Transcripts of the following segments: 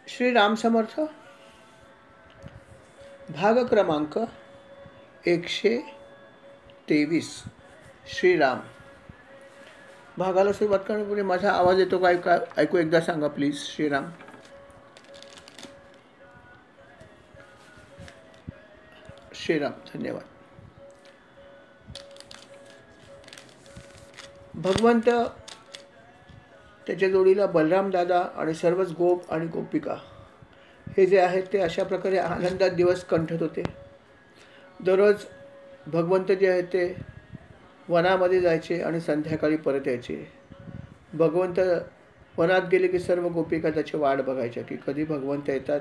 श्री राम समर्थ भाग क्रमांक 123 श्रीराम भागाला सुरुवात करण्यापूर्वी माझा आवाज येतो का ऐकू एकदा सांगा प्लीज. श्रीराम. श्रीराम. धन्यवाद. भगवंत त्याच्या जोडीला बलराम दादा आणि सर्वच गोप आणि गोपिका हे जे आहेत ते अशा प्रकारे आनंदात दिवस कंठत होते. दररोज भगवंत जे आहेत ते वनामध्ये जायचे आणि संध्याकाळी परत यायचे. भगवंत वनात गेले की सर्व गोपिका त्याची वाट बघायच्या की कधी भगवंत येतात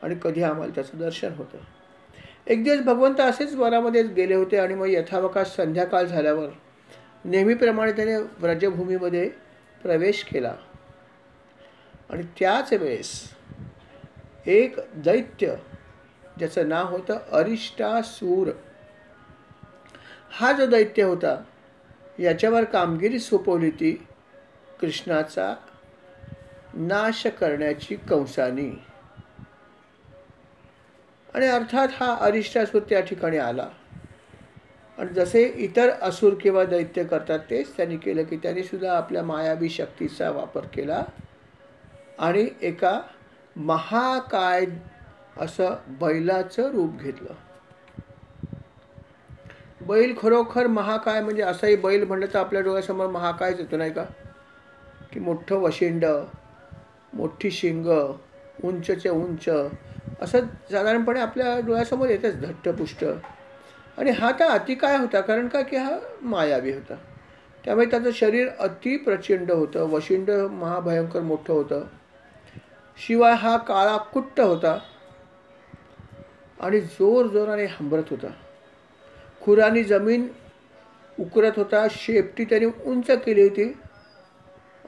आणि कधी आम्हाला त्याचं दर्शन होतं. एक दिवस भगवंत असेच वनामध्येच गेले होते आणि मग यथावकाश संध्याकाळ झाल्यावर नेहमीप्रमाणे त्याने व्रजभूमीमध्ये प्रवेश केला. आणि त्याच वेळेस एक दैत्य ज्याचं नाव होतं अरिष्टासूर, हा जो दैत्य होता याच्यावर कामगिरी सोपवली ती कृष्णाचा नाश करण्याची कंसानी. आणि अर्थात हा अरिष्टासूर त्या ठिकाणी आला आणि जसे इतर असुर किंवा दैत्य करतात तेच त्यांनी केलं की त्यांनी सुद्धा आपल्या मायावी शक्तीचा वापर केला आणि एका महाकाय असं बैलाचं रूप घेतलं. बैल खरोखर महाकाय म्हणजे असाही बैल म्हणलं तर आपल्या डोळ्यासमोर महाकायच येतो नाही का, की मोठं वशिंड, मोठी शिंग, उंचचे उंच असं साधारणपणे आपल्या डोळ्यासमोर येतच धट्टपुष्ट. आणि हा तर अतिकाय होता कारण का की हा मायावी होता, त्यामुळे त्याचं शरीर अति प्रचंड होतं, वशिंड महाभयंकर मोठं होतं, शिवाय हा काळा कुट्ट होता आणि जोर जोराने हंबरत होता. खुरानी जमीन उकरत होता, शेपटी त्याने उंच केली होती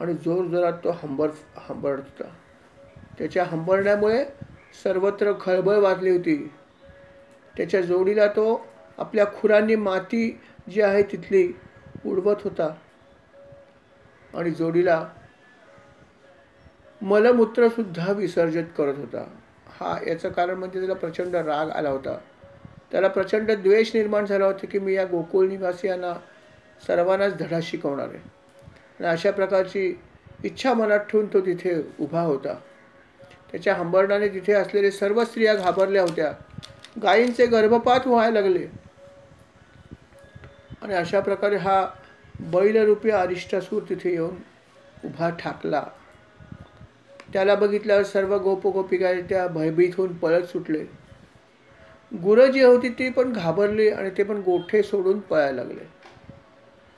आणि जोर जोरात तो हंबरत होता. त्याच्या हंबरण्यामुळे सर्वत्र खळबळ वाजली होती. त्याच्या जोडीला तो आपल्या खुरांनी माती जी आहे तिथली उडवत होता आणि जोडीला मलमूत्र सुद्धा विसर्जित करत होता. याचं कारण म्हणजे त्याला प्रचंड राग आला होता, त्याला प्रचंड द्वेष निर्माण झाला होता की मी या गोकुळ निवासियांना सर्वांनाच धडा शिकवणार आहे. आणि अशा प्रकारची इच्छा मनात ठेवून तो तिथे उभा होता. त्याच्या हंबरणाने तिथे असलेले सर्व स्त्रिया घाबरल्या होत्या, गायींचे गर्भपात व्हायला लागले. आणि अशा प्रकारे हा बैलरूपी अरिष्टासूर तिथे येऊन उभा ठाकला. त्याला बघितल्यावर सर्व गोपगोपिका त्या भयभीत होऊन पळत सुटले. गुरं जी होती ती पण घाबरली आणि ते पण गोठे सोडून पळायला लागले.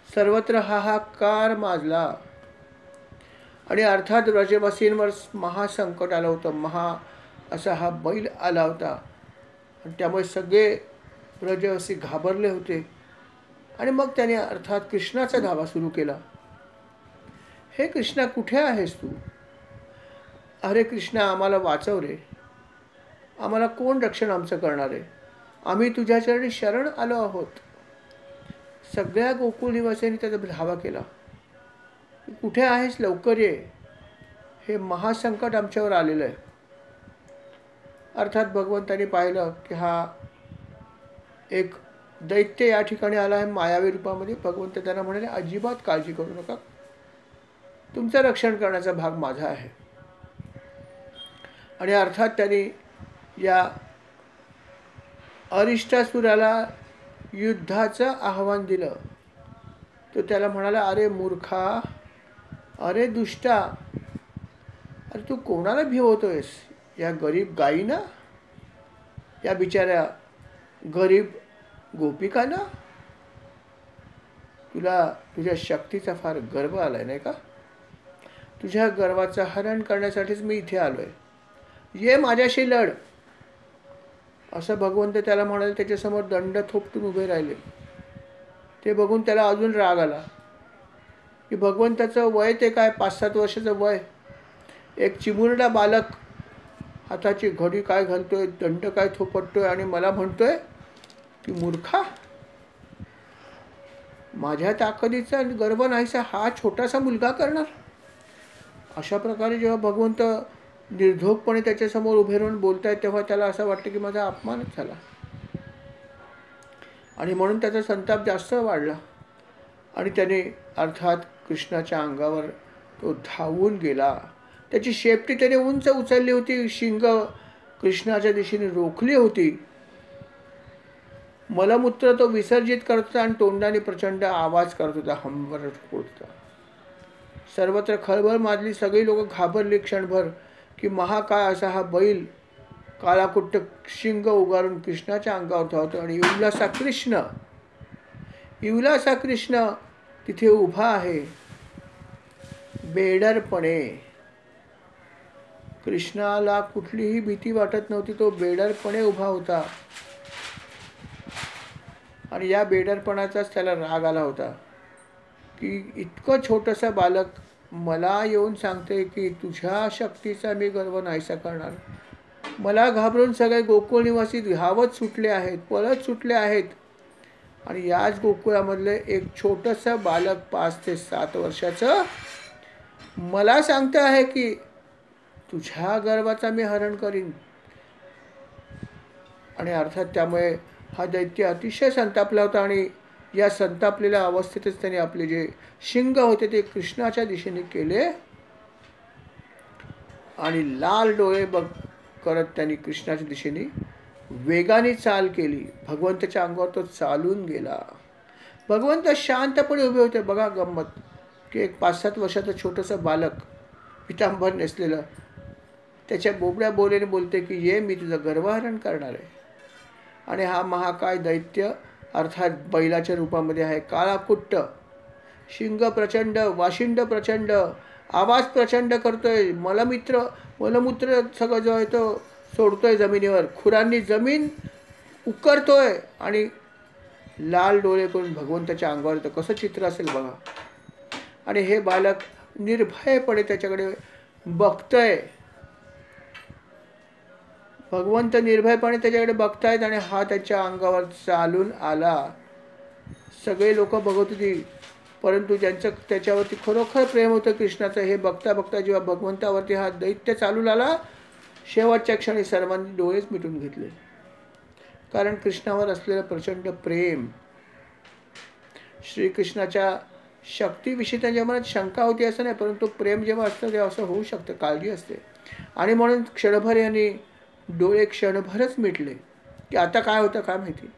सर्वत्र हाहाकार माजला आणि अर्थात व्रजवासींवर महासंकट आलं होतं. असा हा बैल आला होता आणि त्यामुळे सगळे व्रजवासी घाबरले होते. आणि मग त्याने अर्थात कृष्णाचा धावा सुरू केला. हे कृष्णा, कुठे आहेस तू? अरे कृष्णा, आम्हाला वाचव रे, आम्हाला कोण रक्षण आमचं करणार आहे? आम्ही तुझ्या चरणी शरण आलो आहोत. सगळ्या गोकुळ निवासियांनी त्याचा धावा केला. कुठे आहेस? लवकर ये, हे महासंकट आमच्यावर आलेलं आहे. अर्थात भगवंतांनी पाहिलं की हा एक दैत्य या ठिकाणी आला आहे मायावी रूपामध्ये. भगवंत त्यांना म्हणाले अजिबात काळजी करू नका, तुमचं रक्षण करण्याचा भाग माझा आहे. आणि अर्थात त्यांनी या अरिष्टासुराला युद्धाचं आव्हान दिलं. तो त्याला म्हणाला, अरे मूर्खा, अरे दुष्टा, अरे तू कोणाला भिवतोयस? या गरीब गायीना, या बिचाऱ्या गरीब गोपिकांना? तुला तुझ्या शक्तीचा फार गर्व आलाय नाही का? तुझ्या गर्वाचं हरण करण्यासाठीच मी इथे आलोय, ये माझ्याशी लढ. असं भगवंत त्याला म्हणाले. त्याच्यासमोर दंड थोपटून उभे राहिले. ते बघून त्याला अजून राग आला की भगवंताचं वय ते काय 5-7 वर्षाचं वय, एक चिमुरडा बालक हाताची घडी काय घालतोय, दंड काय थोपटतोय आणि मला म्हणतोय की मूर्खा. माझ्या ताकदीचा गर्व नाहीसा हा छोटासा मुलगा करणार. अशा प्रकारे जेव्हा भगवंत निर्धोकपणे त्याच्यासमोर उभे राहून बोलतायत तेव्हा त्याला असं वाटतं की माझा अपमानच झाला आणि म्हणून त्याचा संताप जास्त वाढला आणि त्याने अर्थात कृष्णाच्या अंगावर तो धावून गेला. त्याची शेपटी त्याने उंच उचलली होती, शिंग कृष्णाच्या दिशेने रोखली होती. मलमूत्र तो विसर्जित करत होता आणि तोंडाने प्रचंड आवाज करत होता, हंबरत होता. सर्वत्र खळबळ माजली. सगळी लोक घाबरली क्षणभर की महाकाय असा हा बैल काळाकुट्ट शिंग उगारून कृष्णाच्या अंगावर धावतो आणि इवलासा कृष्ण तिथे उभा आहे बेडरपणे. कृष्णाला कुठलीही भीती वाटत नव्हती. तो बेडरपणे उभा होता आणि या बेडरपणाचाच त्याला राग आला होता की इतकं छोटंसं बालक मला येऊन सांगते की तुझ्या शक्तीचा मी गर्व नाहीसा करणार. मला घाबरून सगळे गोकुळ निवासी धावत सुटले आहेत, पळत सुटले आहेत आणि याच गोकुळामधले एक छोटंसं बालक 5 ते 7 वर्षाचं मला सांगतं आहे की तुझ्या गर्वाचा मी हरण करीन. आणि अर्थात त्यामुळे हा दैत्य अतिशय संतापला होता आणि या संतापलेल्या अवस्थेतच त्याने आपले जे शिंग होते ते कृष्णाच्या दिशेने केले आणि लाल डोळे करत त्यांनी कृष्णाच्या दिशेने वेगाने चाल केली. भगवंताच्या अंगावर तो चालून गेला. भगवंत शांतपणे उभे होते. बघा गंमत की एक 5-7 वर्षाचं छोटंसं बालक पितांबर नेसलेलं त्याच्या बोबड्या बोलेने बोलते की ये मी तुझं गर्वहरण करणार आहे. आणि हा महाकाय दैत्य अर्थात बैलाच्या रूपामध्ये आहे. काळाकुट्ट, शिंग प्रचंड, वाशिंड प्रचंड, आवाज प्रचंड करतोय, मलमूत्र सगळं जो आहे तो सोडतोय जमिनीवर, खुरांनी जमीन उकरतोय आणि लाल डोळे करून भगवंताच्या अंगावर येतं. कसं चित्र असेल बघा. आणि हे बालक निर्भयपणे त्याच्याकडे बघतंय. भगवंत निर्भयपणे त्याच्याकडे बघतायत आणि हा त्याच्या अंगावर चालून आला. सगळे लोक बघत होती परंतु ज्यांचं त्याच्यावरती खरोखर प्रेम होतं कृष्णाचं, हे बघता बघता जेव्हा भगवंतावरती हा दैत्य चालून आला शेवटच्या क्षणी सर्वांनी डोळेच मिटून घेतले. कारण कृष्णावर असलेलं प्रचंड प्रेम, श्रीकृष्णाच्या शक्तीविषयी त्यांच्या मनात शंका होती असं नाही, परंतु प्रेम जेव्हा असतं तेव्हा असं होऊ शकतं, काळजी असते. आणि म्हणून क्षणभर यांनी डोळे क्षणभरच मिटले की आता काय होतं काय माहिती.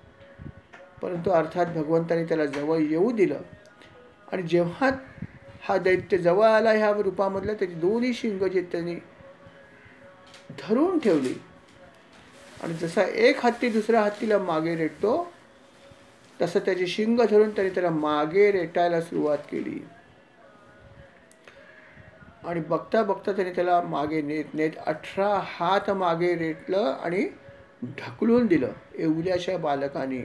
परंतु अर्थात भगवंताने त्याला जवळ येऊ दिलं आणि जेव्हा हा दैत्य जवळ आला ह्या रूपामधलं त्याची दोन्ही शिंग जे त्यांनी धरून ठेवली आणि जसा एक हत्ती दुसऱ्या हत्तीला मागे रेटतो तसं त्याची शिंग धरून त्याने त्याला मागे रेटायला सुरुवात केली. आणि बघता बघता त्याने त्याला मागे नेत 18 हात मागे रेटलं आणि ढकलून दिलं एवढ्याशा बालकाने.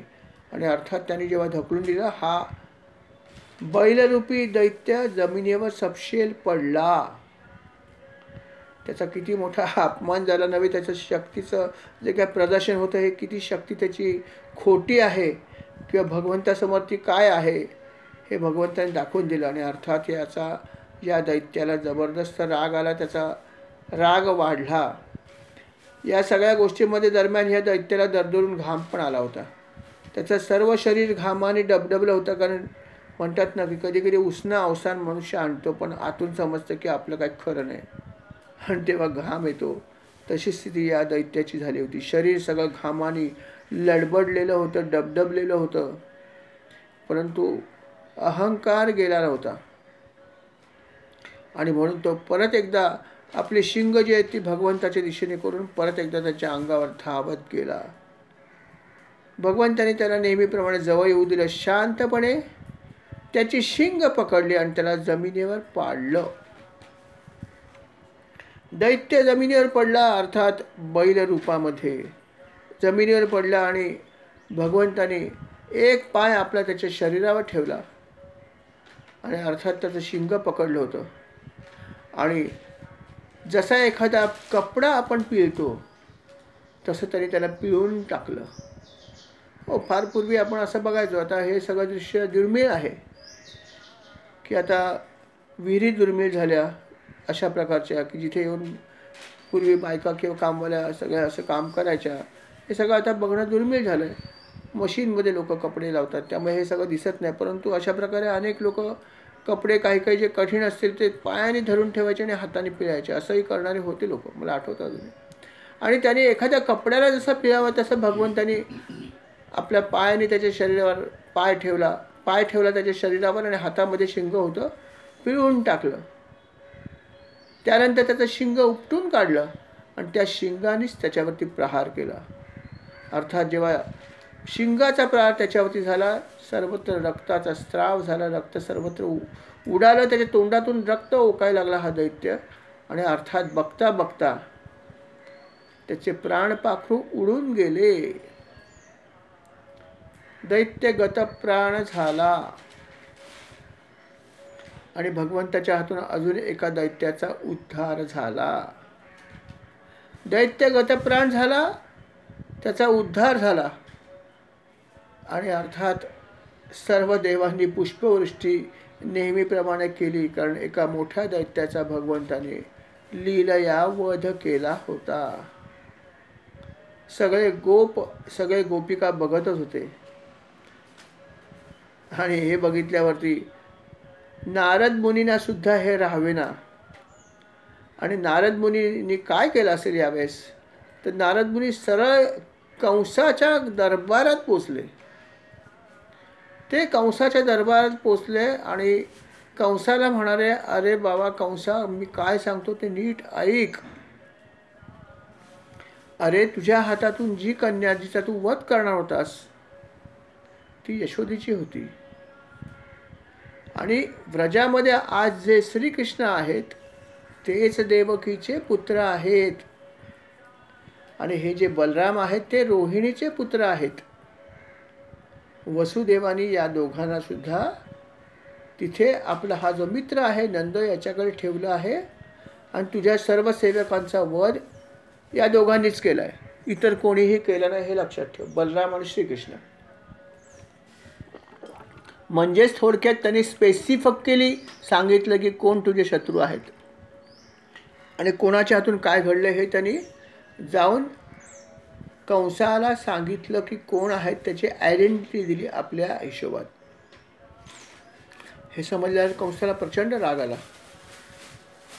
आणि अर्थात त्यांनी जेव्हा ढकलून दिलं हा बैलरूपी दैत्य जमिनीवर सपशेल पडला. त्याचा किती मोठा अपमान झाला नव्हे. त्याचं शक्तीचं जे काय प्रदर्शन होतं हे किती शक्ती त्याची खोटी आहे किंवा भगवंतासमोर ती काय आहे हे भगवंताने दाखवून दिलं. आणि अर्थात या दैत्याला जबरदस्त राग आला, त्याचा राग वाढला. या सगळ्या गोष्टींमध्ये दरम्यान ह्या दैत्याला दरदरून घाम पण आला होता. त्याचं सर्व शरीर घामाने डबडबलं होतं. कारण म्हणतात ना की कधी कधी उसणं अवसान मनुष्य आणतो पण आतून समजतं की आपलं काही खरं नाही आणि तेव्हा घाम येतो. तशी स्थिती या दैत्याची झाली होती. शरीर सगळं घामाने लडबडलेलं होतं, डबडबलेलं होतं, परंतु अहंकार गेला नव्हता. आणि म्हणून तो परत एकदा आपली शिंग जी आहेत ती भगवंताच्या दिशेने करून परत एकदा त्याच्या अंगावर धावत गेला. भगवंताने त्याला नेहमीप्रमाणे जवळ येऊ दिलं. शांतपणे त्याची शिंग पकडली आणि त्याला जमिनीवर पाडलं. दैत्य जमिनीवर पडला, अर्थात बैल रूपामध्ये जमिनीवर पडला आणि भगवंताने एक पाय आपला त्याच्या शरीरावर ठेवला आणि अर्थात त्याचं शिंग पकडलं होतं. आणि जसा एखादा कपडा आपण पिळतो तसं तरी त्याला पिळून टाकलं. हो, फार पूर्वी आपण असं बघायचो. आता हे सगळं दृश्य दुर्मिळ आहे की आता विहिरी दुर्मिळ झाल्या अशा प्रकारच्या की जिथे येऊन पूर्वी बायका किंवा कामवाल्या सगळ्या असं काम करायच्या, हे सगळं आता बघणं दुर्मिळ झालं आहे. मशीनमध्ये लोक कपडे लावतात, त्यामुळे हे सगळं दिसत नाही. परंतु अशा प्रकारे अनेक लोक कपडे काही काही जे कठीण असतील ते पायाने धरून ठेवायचे आणि हाताने पिळायचे, असंही करणारे होते लोक, मला आठवतं अजून. आणि त्याने एखाद्या कपड्याला जसं पिळावं तसं भगवंतानी आपल्या पायाने त्याच्या शरीरावर पाय ठेवला त्याच्या शरीरावर, आणि हातामध्ये शिंग होतं, पिळून टाकलं. त्यानंतर त्याचं शिंग उपटून काढलं आणि त्या शिंगानेच त्याच्यावरती प्रहार केला. अर्थात जेव्हा शिंगाचा प्रहार त्याच्यावरती झाला, सर्वत्र रक्ताचा स्त्राव झाला, रक्त सर्वत्र उडालं, त्याच्या तोंडातून रक्त ओकायला लागला हा दैत्य. आणि अर्थात बघता बघता त्याचे प्राणपाखरू उडून गेले. दैत्य गतप्राण झाला आणि भगवंताच्या हातून अजून एका दैत्याचा उद्धार झाला. दैत्य गतप्राण झाला, त्याचा उद्धार झाला. आणि अर्थात सर्व देवांनी पुष्पवृष्टी नेहमीप्रमाणे केली, कारण एका मोठ्या दैत्याचा भगवंताने लीलया वध केला होता. सगळे गोपिका बघतच होते. आणि हे बघितल्यावरती नारद मुनींना सुद्धा हे राहावेना. आणि नारद मुनींनी काय केलं असेल यावेळेस, तर नारद मुनी सरळ कंसाच्या दरबारात पोचले. ते कंसाच्या दरबारात पोचले आणि कंसाला म्हणाले, अरे बाबा कंसा, मी काय सांगतो ते नीट ऐक. अरे तुझ्या हातातून जी कन्या जिचा तू वध करणार होतास ती यशोदेची होती. आणि व्रजामध्ये आज जे श्रीकृष्ण आहेत तेच देवकीचे पुत्र आहेत. आणि हे जे बलराम आहेत ते रोहिणीचे पुत्र आहेत. वसुदेवानी या दोघांना सुद्धा तिथे आपला हा जो मित्र आहे नंद याच्याकडे ठेवला आहे. आणि तुझ्या सर्व सेवकांचा वध या दोघांनीच केला आहे, इतर कोणीही केलं नाही, हे लक्षात ठेव. बलराम आणि श्रीकृष्ण. म्हणजेच थोडक्यात त्यांनी स्पेसिफिकली सांगितलं की कोण तुझे शत्रू आहेत आणि कोणाच्या हातून काय घडलं हे त्यांनी जाऊन कंसाला सांगितलं की कोण आहेत, त्याची आयडेंटिटी दिली आपल्या हिशोबात. हे समजल्यावर कंसाला प्रचंड राग आला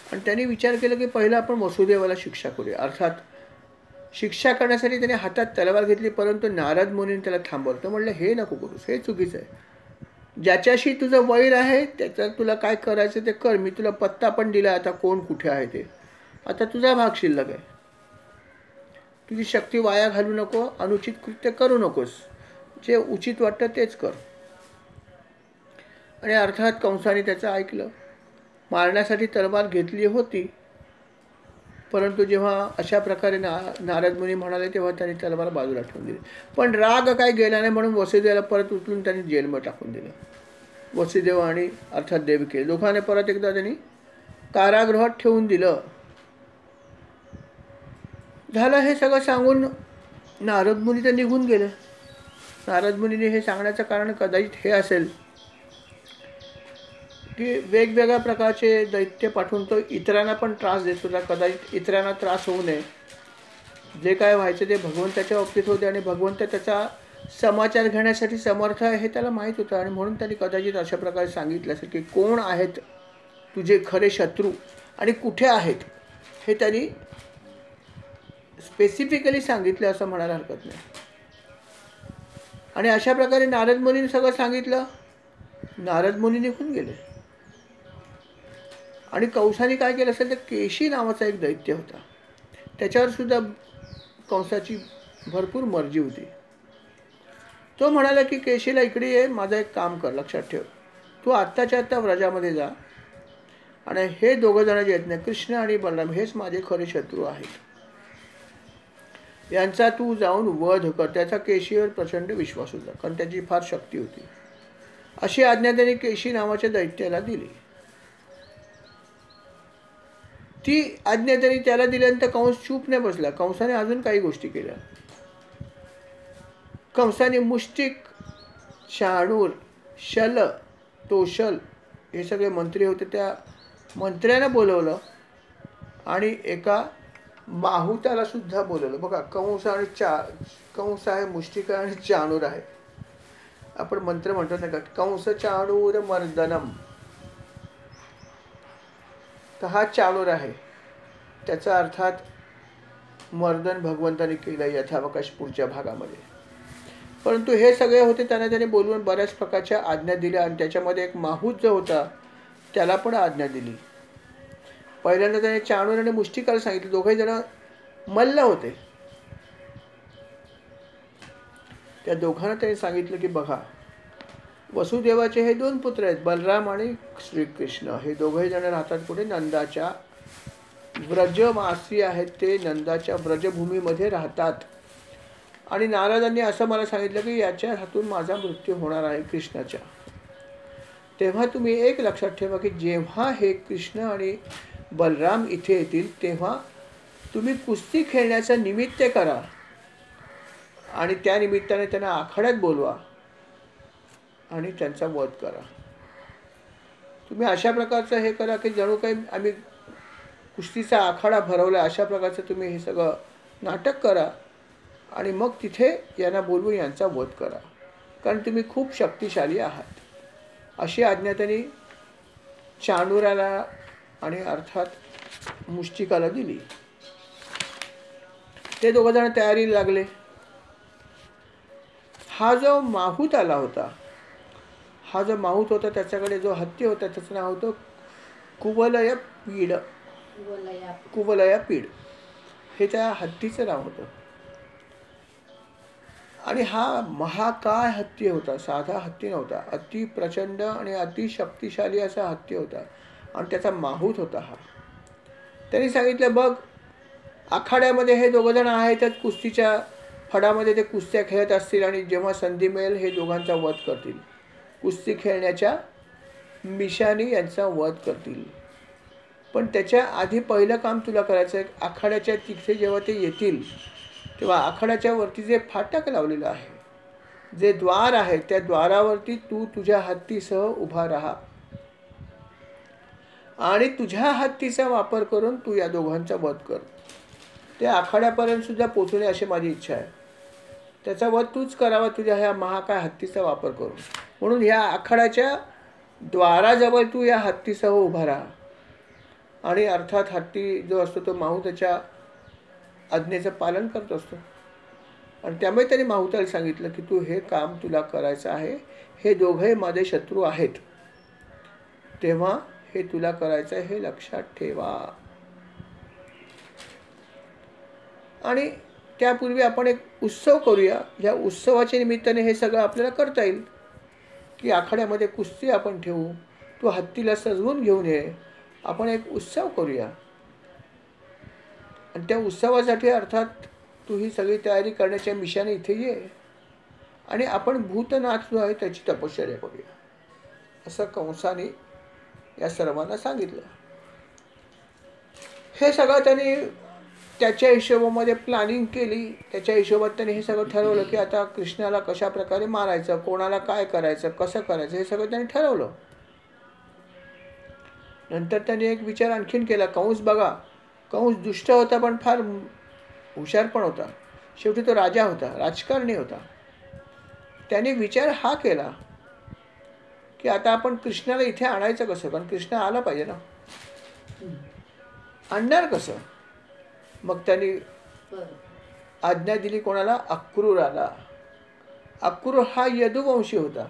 आणि त्यांनी विचार केला की पहिला आपण वसुदेवाला शिक्षा करूया. अर्थात शिक्षा करण्यासाठी त्याने हातात तलवार घेतली, परंतु नारद मुनीने त्याला थांबवलं. तर म्हणलं हे नको करूस, हे चुकीचं आहे. ज्याच्याशी तुझं वैर आहे त्याचं तुला काय करायचं ते कर. मी तुला पत्ता पण दिला आता कोण कुठे आहे ते. आता तुझा भाग शिल्लक आहे. तुझी शक्ती वाया घालू नको, अनुचित कृत्य करू नकोस, जे उचित वाटतं तेच कर. आणि अर्थात कंसाने त्याचं ऐकलं. मारण्यासाठी तलवार घेतली होती, परंतु जेव्हा अशा प्रकारे नारद मुनी म्हणाले तेव्हा त्यांनी तलवार बाजूला ठेवून दिली. पण राग काय गेला नाही म्हणून वसुदेवाला परत उचलून त्यांनी जेलमध्ये टाकून दिलं. वसुदेव आणि अर्थात देवकी दोघांनी परत एकदा त्यांनी कारागृहात ठेवून दिलं. झालं हे सगळं सांगून नारद मुनी तर निघून गेले. नारद मुनीने हे सांगण्याचं कारण कदाचित हे असेल की वेगवेगळ्या प्रकारचे दैत्य पाठवून तो इतरांना पण त्रास देत होता. कदाचित इतरांना त्रास होऊ नये, जे काय व्हायचं ते भगवंताच्या बाबतीत होते आणि भगवंत त्याचा समाचार घेण्यासाठी समर्थ आहे हे त्याला माहीत होतं. आणि म्हणून त्यांनी कदाचित अशा प्रकारे सांगितलं असेल की कोण आहेत तुझे खरे शत्रू आणि कुठे आहेत हे त्यांनी स्पेसिफिकली सांगितलं असं म्हणायला हरकत नाही. आणि अशा प्रकारे नारद मुनीने सगळं सांगितलं. नारद मुनी निघून गेले. आणि कंसाने काय केलं असेल तर केशी नावाचा एक दैत्य होता, त्याच्यावर सुद्धा कंसाची भरपूर मर्जी होती. तो म्हणाला की केशीला इकडे ये, माझं एक काम कर, लक्षात ठेव, तू आत्ताच्या आत्ता व्रजामध्ये जा आणि हे दोघं जण जे आहेत ना, कृष्ण आणि बलराम, हेच माझे खरे शत्रू आहेत, यांचा तू जाऊन वध कर. त्याचा केशीवर प्रचंड विश्वास होता, कारण त्याची फार शक्ती होती. अशी आज्ञा त्याने केशी नावाच्या दैत्याला दिली. ती आज्ञा त्यांनी त्याला दिल्यानंतर कंस चूप नाही बसला. कंसाने अजून काही गोष्टी केल्या. कंसाने मुष्टिक, शाणूर, शल, तोशल हे सगळे मंत्री होते, त्या मंत्र्यांना बोलवलं आणि एका माहुताला सुद्धा बोलवलं. बघा, कंस आणि कंस आहे, मुष्टिका आणि चाणूर आहे. आपण मंत्र म्हणतो ना का, कंस चाणूर मर्दनम. तर हा चाणूर आहे, त्याचा अर्थात मर्दन भगवंताने केलं यथावकाश पुढच्या भागामध्ये. परंतु हे सगळे होते, त्याने बोलवून बऱ्याच प्रकारच्या आज्ञा दिल्या आणि त्याच्यामध्ये एक माहूत जो होता त्याला पण आज्ञा दिली. पहिल्यांदा त्याने चाणूर आणि मुष्टिकाला सांगितलं. दोघे जण मल्ल होते. त्या दोघांना त्याने सांगितलं की बघा, वसुदेवाचे हे 2 पुत्र आहेत, बलराम आणि श्रीकृष्ण. हे दोघे जण राहतात कुठे? नंदाच्या व्रजवासी आहेत ते, नंदाच्या व्रजभूमीमध्ये राहतात. आणि नारदांनी असं मला सांगितलं की याच्या हातून माझा मृत्यू होणार आहे, कृष्णाच्या. तेव्हा तुम्ही एक लक्षात ठेवा की जेव्हा हे कृष्ण आणि बलराम इथे येतील तेव्हा तुम्ही कुस्ती खेळण्याचं निमित्त करा आणि त्या निमित्ताने त्यांना आखाड्यात बोलवा आणि त्यांचा वध करा. तुम्ही अशा प्रकारचं हे करा की जणू काही आम्ही कुस्तीचा आखाडा भरवला, अशा प्रकारचं तुम्ही हे सगळं नाटक करा आणि मग तिथे यांना बोलवून यांचा वध करा, कारण तुम्ही खूप शक्तिशाली आहात. अशी आज्ञा त्यांनी चाणूराला आणि अर्थात मुष्टिकाला दिली. ते दोघं जण तयारीला लागले. हा जो माहूत आला होता, हा जो माहूत होता त्याच्याकडे जो हत्ती होता त्याचं नाव होतं कुवलयपीड. कुवलयपीड हे त्या हत्तीचं नाव होतं. आणि हा महाकाय हत्ती होता, साधा हत्ती नव्हता. अति प्रचंड आणि अति शक्तिशाली असा हत्ती होता आणि त्याचा माहूत होता हा. त्यांनी सांगितलं, बघ, आखाड्यामध्ये हे दोघं जण आहेत, कुस्तीच्या फडामध्ये ते कुस्त्या खेळत असतील आणि जेव्हा संधी मिळेल हे दोघांचा वध करतील. कुस्ती खेळण्याच्या मिशानी यांचा वध करतील. पण त्याच्या आधी पहिलं काम तुला करायचं आहे, आखाड्याच्या तिथे जेव्हा ते येतील तेव्हा आखाड्याच्या वरती जे फाटक लावलेलं आहे, जे द्वार आहे, त्या द्वारावरती तू तुझ्या हत्तीसह उभा राहा आणि तुझ्या हत्तीचा वापर करून तू या दोघांचा वध कर. ते आखाड्यापर्यंत सुद्धा पोचणे अशी माझी इच्छा आहे. त्याचा वध तूच करावा तुझ्या ह्या महाकाय हत्तीचा वापर करून. म्हणून ह्या आखाड्याच्या द्वाराजवळ तू या हत्तीसह उभा राहा आणि अर्थात हत्ती जो असतो तो माहुताच्या आज्ञेचं पालन करत असतो. आणि त्यामुळे त्याने माहुताला सांगितलं की तू हे काम तुला करायचं आहे. हे दोघे माझे शत्रू आहेत, तेव्हा हे तुला करायचं हे लक्षात ठेवा. आणि त्यापूर्वी आपण एक उत्सव करूया. या उत्सवाच्या निमित्ताने हे सगळं आपल्याला करता येईल की आखाड्यामध्ये कुस्ती आपण ठेवू, तू हत्तीला सजवून घेऊन ये, आपण एक उत्सव करूया. आणि त्या उत्सवासाठी अर्थात तू ही सगळी तयारी करण्याच्या मिशाने इथे ये आणि आपण भूतनाथ जो आहे त्याची तपश्चर्या करूया, असं कंसाने या सर्वांना सांगितलं. हे सगळं त्यांनी त्याच्या हिशोबामध्ये प्लॅनिंग केली. त्याच्या हिशोबात त्यांनी हे सगळं ठरवलं की आता कृष्णाला कशा प्रकारे मारायचं, कोणाला काय करायचं, कसं करायचं, हे सगळं त्यांनी ठरवलं. नंतर त्यांनी एक विचार आणखीन केला. कंस बघा, कंस दुष्ट होता पण फार हुशार पण होता. शेवटी तो राजा होता, राजकारणी होता. त्याने विचार हा केला की आता आपण कृष्णाला इथे आणायचं कसं, कारण कृष्ण आला पाहिजे ना, आणणार कसं. मग त्यांनी आज्ञा दिली कोणाला? अक्रूराला. अक्रूर हा यदुवंशी होता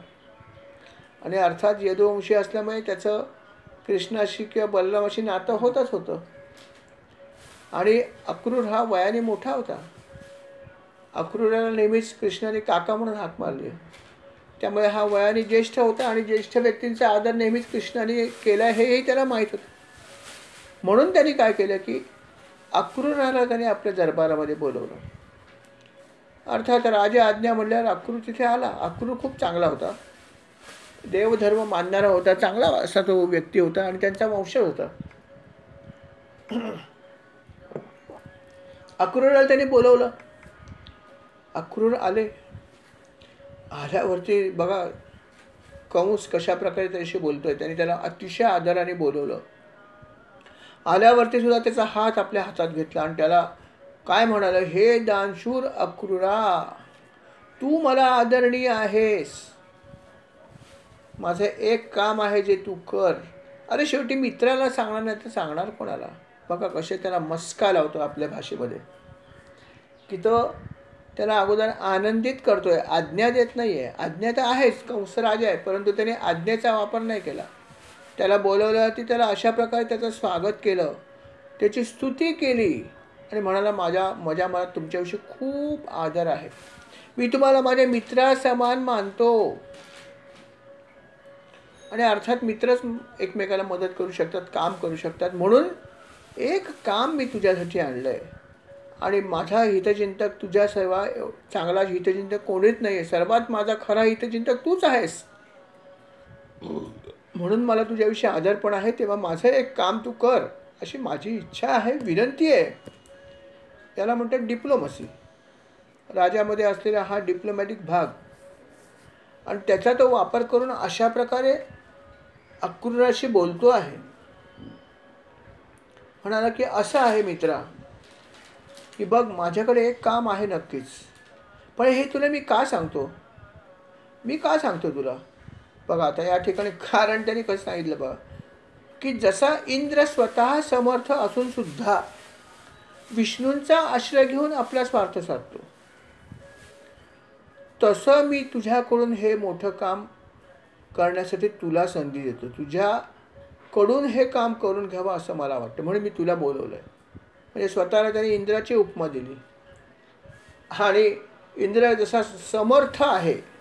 आणि अर्थात यदुवंशी असल्यामुळे त्याचं कृष्णाशी किंवा बलरामाशी नातं होतच होतं. आणि अक्रूर हा वयाने मोठा होता. अक्रूराला नेहमीच कृष्णाने काका म्हणून हाक मारली, त्यामुळे हा वयाने ज्येष्ठ होता आणि ज्येष्ठ व्यक्तींचा आदर नेहमीच कृष्णाने केला हेही त्याला माहीत होतं. म्हणून त्यांनी काय केलं की अक्रूराला त्याने आपल्या दरबारामध्ये बोलवलं. अर्थात राजा आज्ञा म्हणल्यावर अक्रूर तिथे आला. अक्रूर खूप चांगला होता, देवधर्म मानणारा होता, चांगला असा तो व्यक्ती होता आणि त्यांचा वंशज होता. अक्रूराला त्याने बोलवलं. अक्रूर आले. आल्यावरती बघा कंस कशा प्रकारे त्याच्याशी बोलतोय. त्यांनी त्याला अतिशय आदराने बोलवलं आल्यावरती सुद्धा त्याचा हात आपल्या हातात घेतला आणि त्याला काय म्हणाला, हे दानशूर अक्रूरा, तू मला आदरणीय आहेस, माझं एक काम आहे जे तू कर. अरे शेवटी मित्राला सांगणार नाही तर सांगणार कोणाला. बघा कसे त्याला मस्का लावतो आपल्या भाषेमध्ये, की तो त्याला अगोदर आनंदित करतोय, आज्ञा देत नाही आहे. आज्ञा तर आहेच, कंस राजा आहे, परंतु त्याने आज्ञेचा वापर नाही केला. त्याला बोलवल्यावरती त्याला अशा प्रकारे त्याचं स्वागत केलं, त्याची स्तुती केली आणि म्हणाला, माझ्या मनात तुमच्याविषयी खूप आदर आहे, मी तुम्हाला माझ्या मित्रासमान मानतो. आणि अर्थात मित्रच एकमेकाला मदत करू शकतात, काम करू शकतात. म्हणून एक काम मी तुझ्यासाठी आणलं आहे आणि माझा हितचिंतक तुझ्या सर्व चांगला हितचिंतक कोणीच नाही आहे, सर्वात माझा खरा हितचिंतक तूच आहेस. म्हणून मला तुझ्याविषयी आदर पण आहे, तेव्हा माझं एक काम तू कर, अशी माझी इच्छा आहे, विनंती आहे. त्याला म्हणतात डिप्लोमसी. राजामध्ये असलेला हा डिप्लोमॅटिक भाग, आणि त्याचा तो वापर करून अशा प्रकारे अक्रूराशी बोलतो आहे. म्हणाला की असं आहे मित्रा, की बघ माझ्याकडे एक काम आहे नक्कीच, पण हे तुला मी का सांगतो तुला. बघा आता या ठिकाणी कारण त्यांनी कसं सांगितलं बघा, की जसा इंद्र स्वतः समर्थ असून सुद्धा विष्णूंचा आश्रय घेऊन आपला स्वार्थ साधतो, तसं मी तुझ्याकडून हे मोठं काम करण्यासाठी तुला संधी देतो. तुझ्याकडून हे काम करून घ्यावं असं मला वाटतं, म्हणून मी तुला बोलवलं आहे. म्हणजे स्वतःला त्यांनी इंद्राची उपमा दिली. आणि इंद्र जसा समर्थ आहे,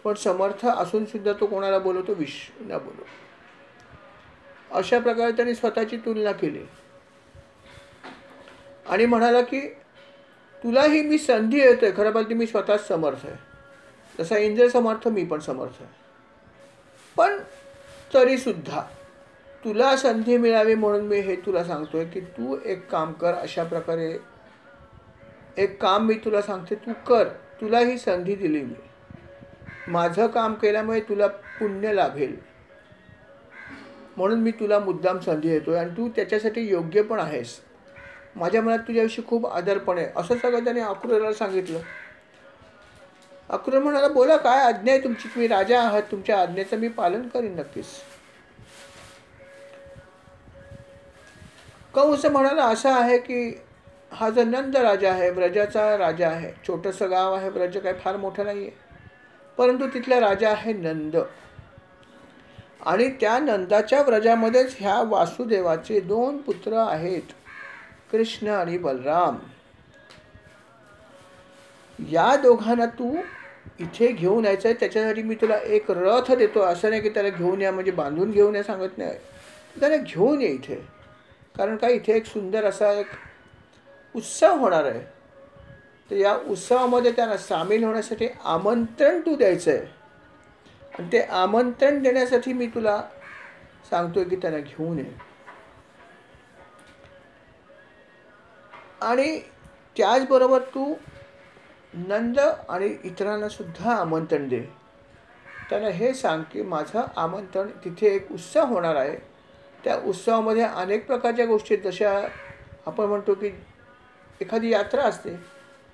पण समर्थ असून सुद्धा तो कोणाला बोलवतो, विष्णूला बोलवतो. अशा प्रकारे त्यांनी स्वतःची तुलना केली आणि म्हणाला की तुलाही मी संधी येतोय, खरं पाहिजे मी स्वतःच समर्थ आहे, जसा इंद्र समर्थ मी पण समर्थ आहे, पण तरीसुद्धा तुला संधी मिळावी म्हणून मी हे तुला सांगतोय की तू एक काम कर. अशा प्रकारे एक काम मी तुला सांगते, तू कर. तुला ही संधी दिली मी, माझं काम केल्यामुळे तुला पुण्य लाभेल, म्हणून मी तुला मुद्दाम संधी देतोय आणि तू त्याच्यासाठी योग्य पण आहेस. माझ्या मनात तुझ्याविषयी खूप आदरपण आहे, असं सगळं त्याने अक्रूराला सांगितलं. अक्रूर म्हणाला, बोला काय आज्ञा आहे तुमची, तुम्ही राजा आहात, तुमच्या आज्ञेचं मी पालन करीन नक्कीच. कंस म्हणाला, असं आहे की हा जो नंद राजा आहे, व्रजाचा राजा आहे, छोटंसं गाव आहे, व्रज काय फार मोठं नाही आहे, परंतु तिथला राजा आहे नंद. आणि त्या नंदाच्या व्रजामध्येच ह्या वासुदेवाचे 2 पुत्र आहेत, कृष्ण आणि बलराम. या दोघांना तू इथे घेऊन यायचं आहे, त्याच्यासाठी मी तुला एक रथ देतो. असं नाही की त्याला घेऊन या म्हणजे बांधून घेऊन या सांगत नाही, त्याला घेऊन ये इथे. कारण काय, इथे एक सुंदर असा एक उत्सव होणार आहे, तर या उत्सवामध्ये त्यांना सामील होण्यासाठी आमंत्रण तू द्यायचं आहे. आणि ते आमंत्रण देण्यासाठी मी तुला सांगतोय की त्यांना घेऊन ये. आणि त्याचबरोबर तू नंद आणि इतरांना सुद्धा आमंत्रण दे. त्यांना हे सांग की माझं आमंत्रण, तिथे एक उत्सव होणार आहे, त्या उत्सवामध्ये अनेक प्रकारच्या गोष्टी आहेत. जशा आपण म्हणतो की एखादी यात्रा असते,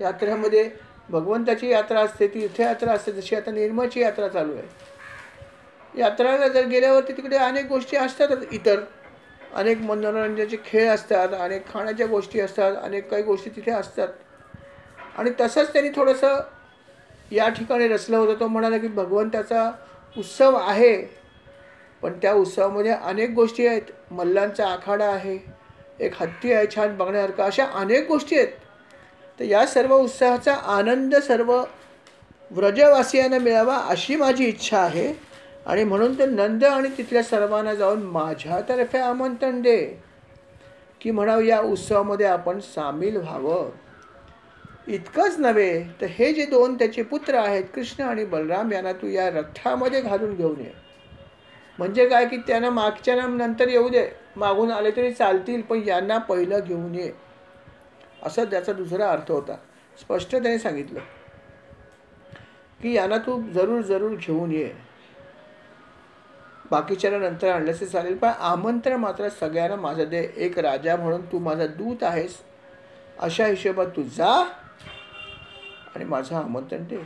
यात्रेमध्ये भगवंताची यात्रा असते, तीर्थयात्रा असते. जशी आता निर्मळची यात्रा चालू आहे, यात्राला जर गेल्यावरती तिकडे अनेक गोष्टी असतात, इतर अनेक मनोरंजनाचे खेळ असतात, अनेक खाण्याच्या गोष्टी असतात, अनेक काही गोष्टी तिथे असतात. आणि तसंच त्यांनी थोडंसं या ठिकाणी रचलं होतं. तो म्हणाला की भगवंताचा उत्सव आहे, पण त्या उत्सवामध्ये अनेक गोष्टी आहेत. मल्लांचा आखाडा आहे, एक हत्ती आहे छान बघण्यासारखा, अशा अनेक गोष्टी आहेत. तर या सर्व उत्साहाचा आनंद सर्व व्रजवासियांना मिळावा अशी माझी इच्छा आहे. आणि म्हणून ते नंद आणि तिथल्या सर्वांना जाऊन माझ्यातर्फे आमंत्रण दे की म्हणावं या उत्सवामध्ये आपण सामील व्हावं. इतकंच नव्हे तर हे जे 2 त्याचे पुत्र आहेत, कृष्ण आणि बलराम, यांना तू या रथामध्ये घालून घेऊन ये. म्हणजे काय की त्यांना मागच्या नंतर येऊ दे, मागून आले तरी चालतील, पण यांना पहिलं घेऊन ये, असा त्याचा दुसरा अर्थ होता. स्पष्ट त्याने सांगितलं की यांना तू जरूर घेऊन ये. बाकीच्याला नंतर आणलं तर चालेल, पण आमंत्रण मात्र सगळ्यांना माझं दे. एक राजा म्हणून तू माझा दूत आहेस, अशा हिशोबात तू जा आणि माझं आमंत्रण दे.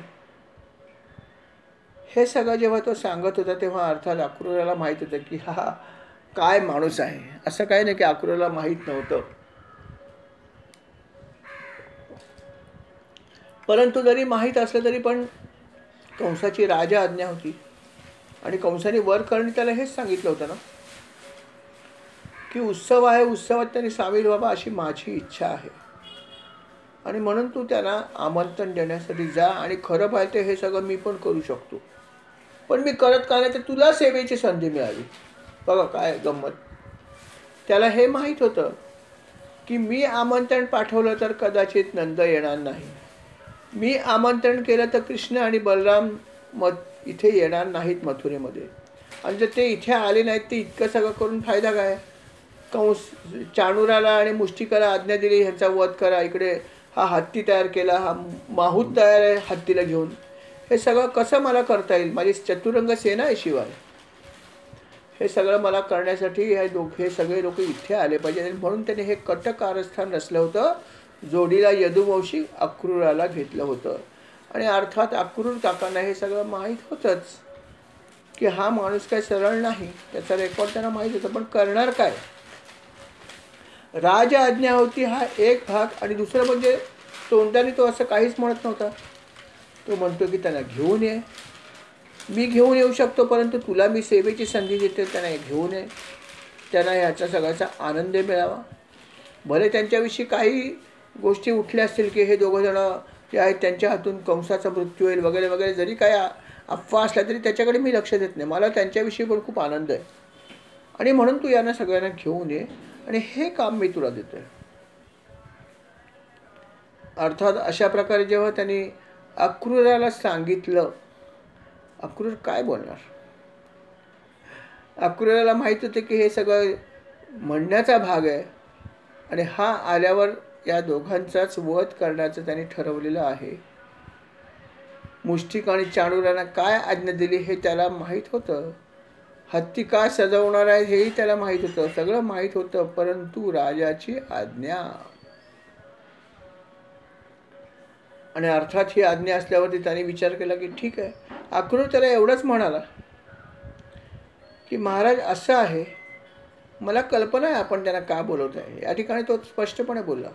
हे सगळं जेव्हा तो सांगत होता तेव्हा अर्थात अक्रूराला माहीत होतं की हा काय माणूस आहे. असं काही नाही की अक्रूराला माहीत नव्हतं. परंतु जरी माहीत असलं तरी पण कंसाची राजा आज्ञा होती आणि कंसाने वर करणे त्याला हेच सांगितलं होतं ना की उत्सव आहे, उत्सवात त्यांनी सामील व्हावा अशी माझी इच्छा आहे आणि म्हणून तू त्यांना आमंत्रण देण्यासाठी जा आणि खरं पाहिजे हे सगळं मी पण करू शकतो, पण मी करत का नाही तर तुला सेवेची संधी मिळावी. बघा काय गंमत. त्याला हे माहीत होतं की मी आमंत्रण पाठवलं तर कदाचित नंद येणार नाही, मी आमंत्रण केलं तर कृष्ण आणि बलराम इथे येणार नाहीत मथुरेमध्ये, आणि जर ते इथे आले नाहीत ते इतकं सगळं करून फायदा काय. कंस चाणूराला आणि मुष्टिकाला आज्ञा दिली ह्यांचा वध करा, इकडे हा हत्ती तयार केला, हा माहूत तयार आहे हत्तीला घेऊन, हे सगळं कसं मला करता येईल. माझी चतुरंग सेना आहे शिवाय. हे सगळं मला करण्यासाठी हे सगळे लोक इथे आले पाहिजे, म्हणून त्याने हे कट कारस्थान रचलं होतं. जोडीला यदुवंशी अक्रूराला घेतलं होतं आणि अर्थात अक्रूर काकांना हे सगळं माहीत होतंच की हा माणूस काय सरळ नाही, त्याचा रेकॉर्ड त्यांना माहीत होतं, पण करणार काय. राज आज्ञा होती हा एक भाग, आणि दुसरं म्हणजे तोंडाने तो असं काहीच म्हणत नव्हता. तो म्हणतो की त्यांना घेऊन ये, मी घेऊन येऊ शकतो, परंतु तुला मी सेवेची संधी देते, त्यांना घेऊन ये, त्यांना ह्याचा सगळ्याचा आनंद मिळावा. भले त्यांच्याविषयी काही गोष्टी उठल्या असतील की हे दोघं जण जे आहेत त्यांच्या हातून कंसाचा मृत्यू होईल वगैरे वगैरे, जरी काय अफवा असल्या तरी त्याच्याकडे मी लक्ष देत नाही. मला त्यांच्याविषयी पण खूप आनंद आहे आणि म्हणून तू यांना सगळ्यांना घेऊन ये आणि हे काम मी तुला देतोय. अर्थात अशा प्रकारे जेव्हा त्यांनी अक्रूराला सांगितलं, अक्रूर काय बोलणार. अक्रूराला माहीत होते की हे सगळं म्हणण्याचा भाग आहे आणि हा आल्यावर या दोघांचाच वध करण्याचं त्यांनी ठरवलेलं आहे. मुष्टिक आणि चाणूरांना काय आज्ञा दिली हे त्याला माहीत होतं, हत्ती काय सजवणार आहे हेही त्याला माहीत होतं, सगळं माहीत होतं, परंतु राजाची आज्ञा. आणि अर्थात ही आज्ञा असल्यावरती त्याने विचार केला की ठीक आहे. अक्रूर त्याला एवढंच म्हणाला की महाराज असं आहे, मला कल्पना आहे आपण त्यांना का बोलवत आहे. या ठिकाणी तो स्पष्टपणे बोलला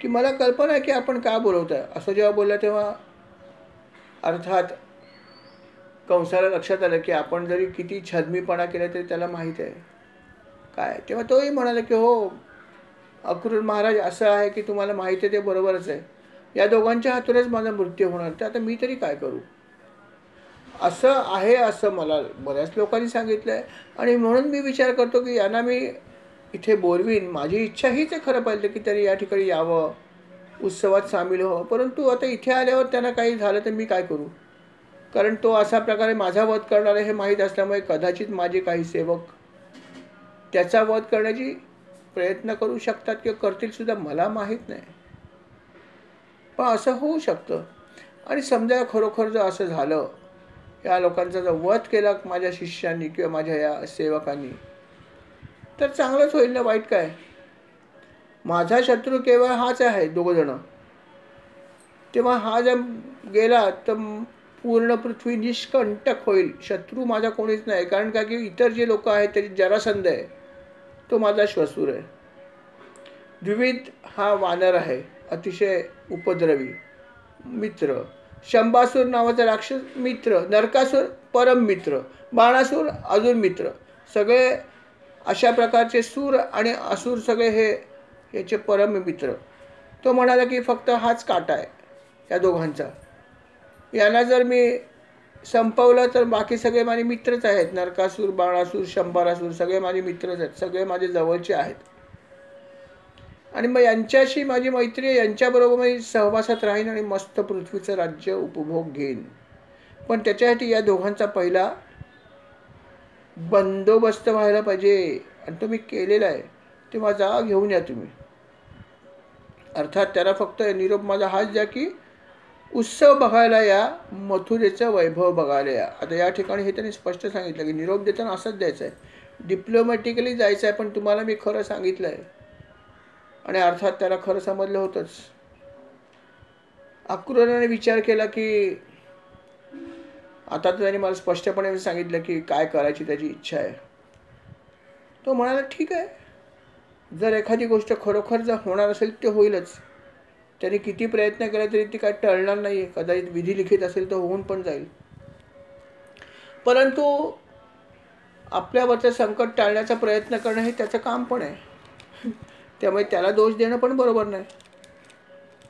की मला कल्पना आहे की आपण का बोलवत आहे. असं जेव्हा बोलला तेव्हा अर्थात कंसाला लक्षात आलं की आपण जरी किती छद्मीपणा केला तरी त्याला माहीत आहे काय. तेव्हा तोही म्हणाला की हो अक्रूर महाराज, असं आहे की तुम्हाला माहीत आहे ते बरोबरच आहे, या दोघांच्या हातूनच माझा मृत्यू होणार, तर आता मी तरी काय करू. असं आहे असं मला बऱ्याच लोकांनी सांगितलं आहे आणि म्हणून मी विचार करतो की यांना मी इथे बोलवीन. माझी इच्छा हीच आहे खरं पाहिजे की तरी या ठिकाणी यावं, उत्सवात सामील व्हावं, परंतु आता इथे आल्यावर त्यांना काही झालं तर मी काय करू. कारण तो अशा प्रकारे माझा वध करणार आहे हे माहीत असल्यामुळे कदाचित माझे काही सेवक त्याचा वध करण्याची प्रयत्न करू शकतात किंवा करतील सुद्धा, मला माहीत नाही, पण असं होऊ शकतं. आणि समजा खरोखर जर असं झालं, या लोकांचा जर वध केला माझ्या शिष्यांनी किंवा माझ्या या सेवकांनी, तर चांगलंच होईल ना, वाईट काय. माझा शत्रू केवळ हाच आहे, दोघं जण. तेव्हा हा जर गेला तर पूर्ण पृथ्वी निष्कंटक होईल. शत्रू माझा कोणीच नाही, कारण का की इतर जे लोक आहेत त्याची जरासंध आहे, तो माझा श्वशूर आहे. द्विविध हा वानर आहे, अतिशय उपद्रवी मित्र. शंभासूर नावाचा राक्षस मित्र, नरकासूर परम मित्र, बाणासूर अजून मित्र. सगळे अशा प्रकारचे सूर आणि असुर सगळे हे याचे परम मित्र. तो म्हणाला की फक्त हाच काटा आहे या दोघांचा, यांना जर मी संपवलं तर बाकी सगळे माझे मित्रच आहेत. नरकासूर, बाणासूर, शंभरासूर सगळे माझे मित्रच आहेत, सगळे माझे जवळचे आहेत. आणि मग यांच्याशी माझी मैत्री, यांच्याबरोबर मी सहवासात राहीन आणि मस्त पृथ्वीचं राज्य उपभोग घेईन. पण त्याच्यासाठी या दोघांचा पहिला बंदोबस्त व्हायला पाहिजे आणि तो मी केलेला आहे. तेव्हा जा घेऊन या तुम्ही. अर्थात त्याला फक्त निरोप माझा हाच द्या की उत्सव बघायला या, मथुरेचं वैभव बघायला या. आता या ठिकाणी हे त्यांनी स्पष्ट सांगितलं की निरोप देताना असंच द्यायचं आहे, डिप्लोमॅटिकली जायचं आहे, पण तुम्हाला मी खरं सांगितलं आहे. आणि अर्थात त्याला खरं समजलं होतंच. अक्रूराने विचार केला की आता तर त्यांनी मला स्पष्टपणे सांगितलं की काय करायची त्याची इच्छा आहे. तो म्हणाला ठीक आहे, जर एखादी गोष्ट खरोखर जर होणार असेल ते होईलच. त्याने किती प्रयत्न केला तरी ती काय टळणार नाही आहे. कदाचित विधी लिखित असेल तर होऊन पण जाईल. परंतु आपल्यावरचं संकट टाळण्याचा प्रयत्न करणं हे त्याचं काम पण आहे. त्यामुळे त्याला दोष देणं पण बरोबर नाही.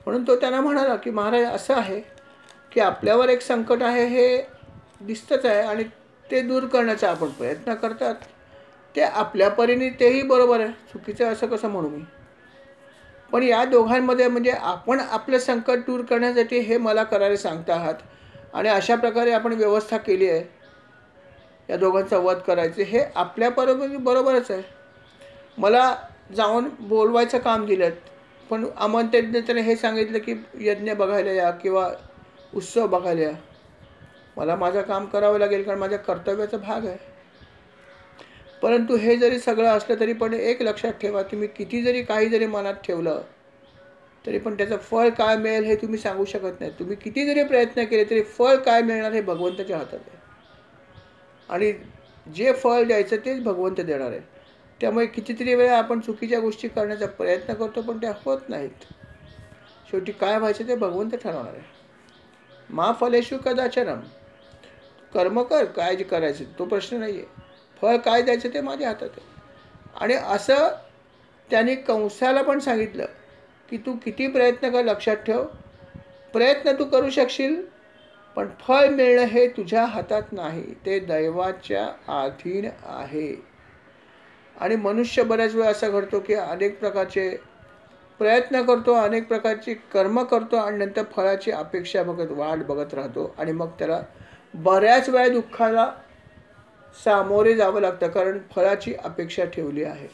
म्हणून तो त्यांना म्हणाला की महाराज असं आहे की आपल्यावर एक संकट आहे हे दिसतंच आहे आणि ते दूर करण्याचा आपण प्रयत्न करतात. ते आपल्या परीने तेही बरोबर आहे, चुकीचं असं कसं म्हणू मी. पण या दोघांमध्ये म्हणजे आपण आपलं संकट दूर करण्यासाठी हे मला करायला सांगता आहात आणि अशा प्रकारे आपण व्यवस्था केली आहे या दोघांचा वध करायचे, हे आपल्या बरोबरच आहे. मला जाऊन बोलवायचं काम दिलं, पण आमंत्रितने हे सांगितलं की यज्ञ बघायला या किंवा उत्सव बघायला या. मला माझं काम करावं लागेल कारण माझ्या कर्तव्याचा भाग आहे. परंतु हे जरी सगळं असलं तरी पण एक लक्षात ठेवा, तुम्ही किती जरी काही जरी मनात ठेवलं तरी पण त्याचं फळ काय मिळेल हे तुम्ही सांगू शकत नाही. तुम्ही किती जरी प्रयत्न केले तरी फळ काय मिळणार हे भगवंताच्या हातात आहे आणि जे फळ द्यायचं तेच भगवंत देणार आहे. त्यामुळे कितीतरी वेळा आपण चुकीच्या गोष्टी करण्याचा प्रयत्न करतो पण त्या होत नाहीत. शेवटी काय व्हायचं ते भगवंत ठरवणार आहे. मा फलेषु कदाचनम, कर्म कर, काय जे करायचं तो प्रश्न नाही आहे, फळ काय द्यायचं ते माझ्या हातात आहे. आणि असं त्याने कंसाला पण सांगितलं की तू किती प्रयत्न कर, लक्षात ठेव, प्रयत्न तू करू शकशील पण फळ मिळणं हे तुझ्या हातात नाही, ते दैवाच्या अधीन आहे. आणि मनुष्य बऱ्याच वेळा असा घडतो की अनेक प्रकारचे प्रयत्न करतो, अनेक प्रकारची कर्म करतो आणि नंतर फळाची अपेक्षा बघत वाट बघत राहतो आणि मग त्याला बऱ्याच वेळा दुःखाला सामोरे जावं लागतं कारण फळाची अपेक्षा ठेवली आहे.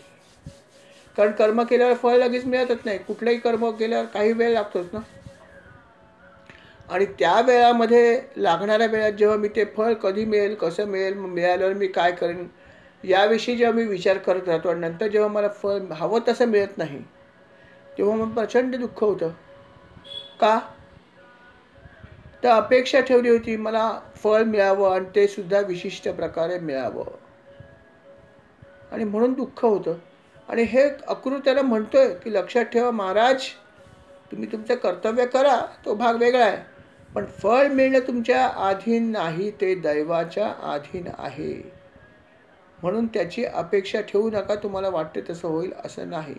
कारण कर्म केल्यावर फळ लगेच मिळतच नाही. कुठलंही कर्म केल्यावर काही वेळ लागतोच ना. आणि त्या वेळामध्ये लागणाऱ्या वेळात जेव्हा मी ते फळ कधी मिळेल, कसं मिळेल, मिळाल्यावर मी काय करेन याविषयी जेव्हा मी विचार करत राहतो आणि नंतर जेव्हा मला फळ हवं तसं मिळत नाही तेव्हा मग प्रचंड दुःख होतं. का तर अपेक्षा ठेवली होती मला फळ मिळावं आणि ते सुद्धा विशिष्ट प्रकारे मिळावं आणि म्हणून दुःख होतं. आणि हे अक्रूर त्याला म्हणतोय की लक्षात ठेवा महाराज, तुम्ही तुमचं कर्तव्य करा, तो भाग वेगळा आहे, पण फळ मिळणं तुमच्या अधीन नाही, ते दैवाच्या अधीन आहे. म्हणून त्याची अपेक्षा ठेवू नका, तुम्हाला वाटते तसं होईल असं नाही.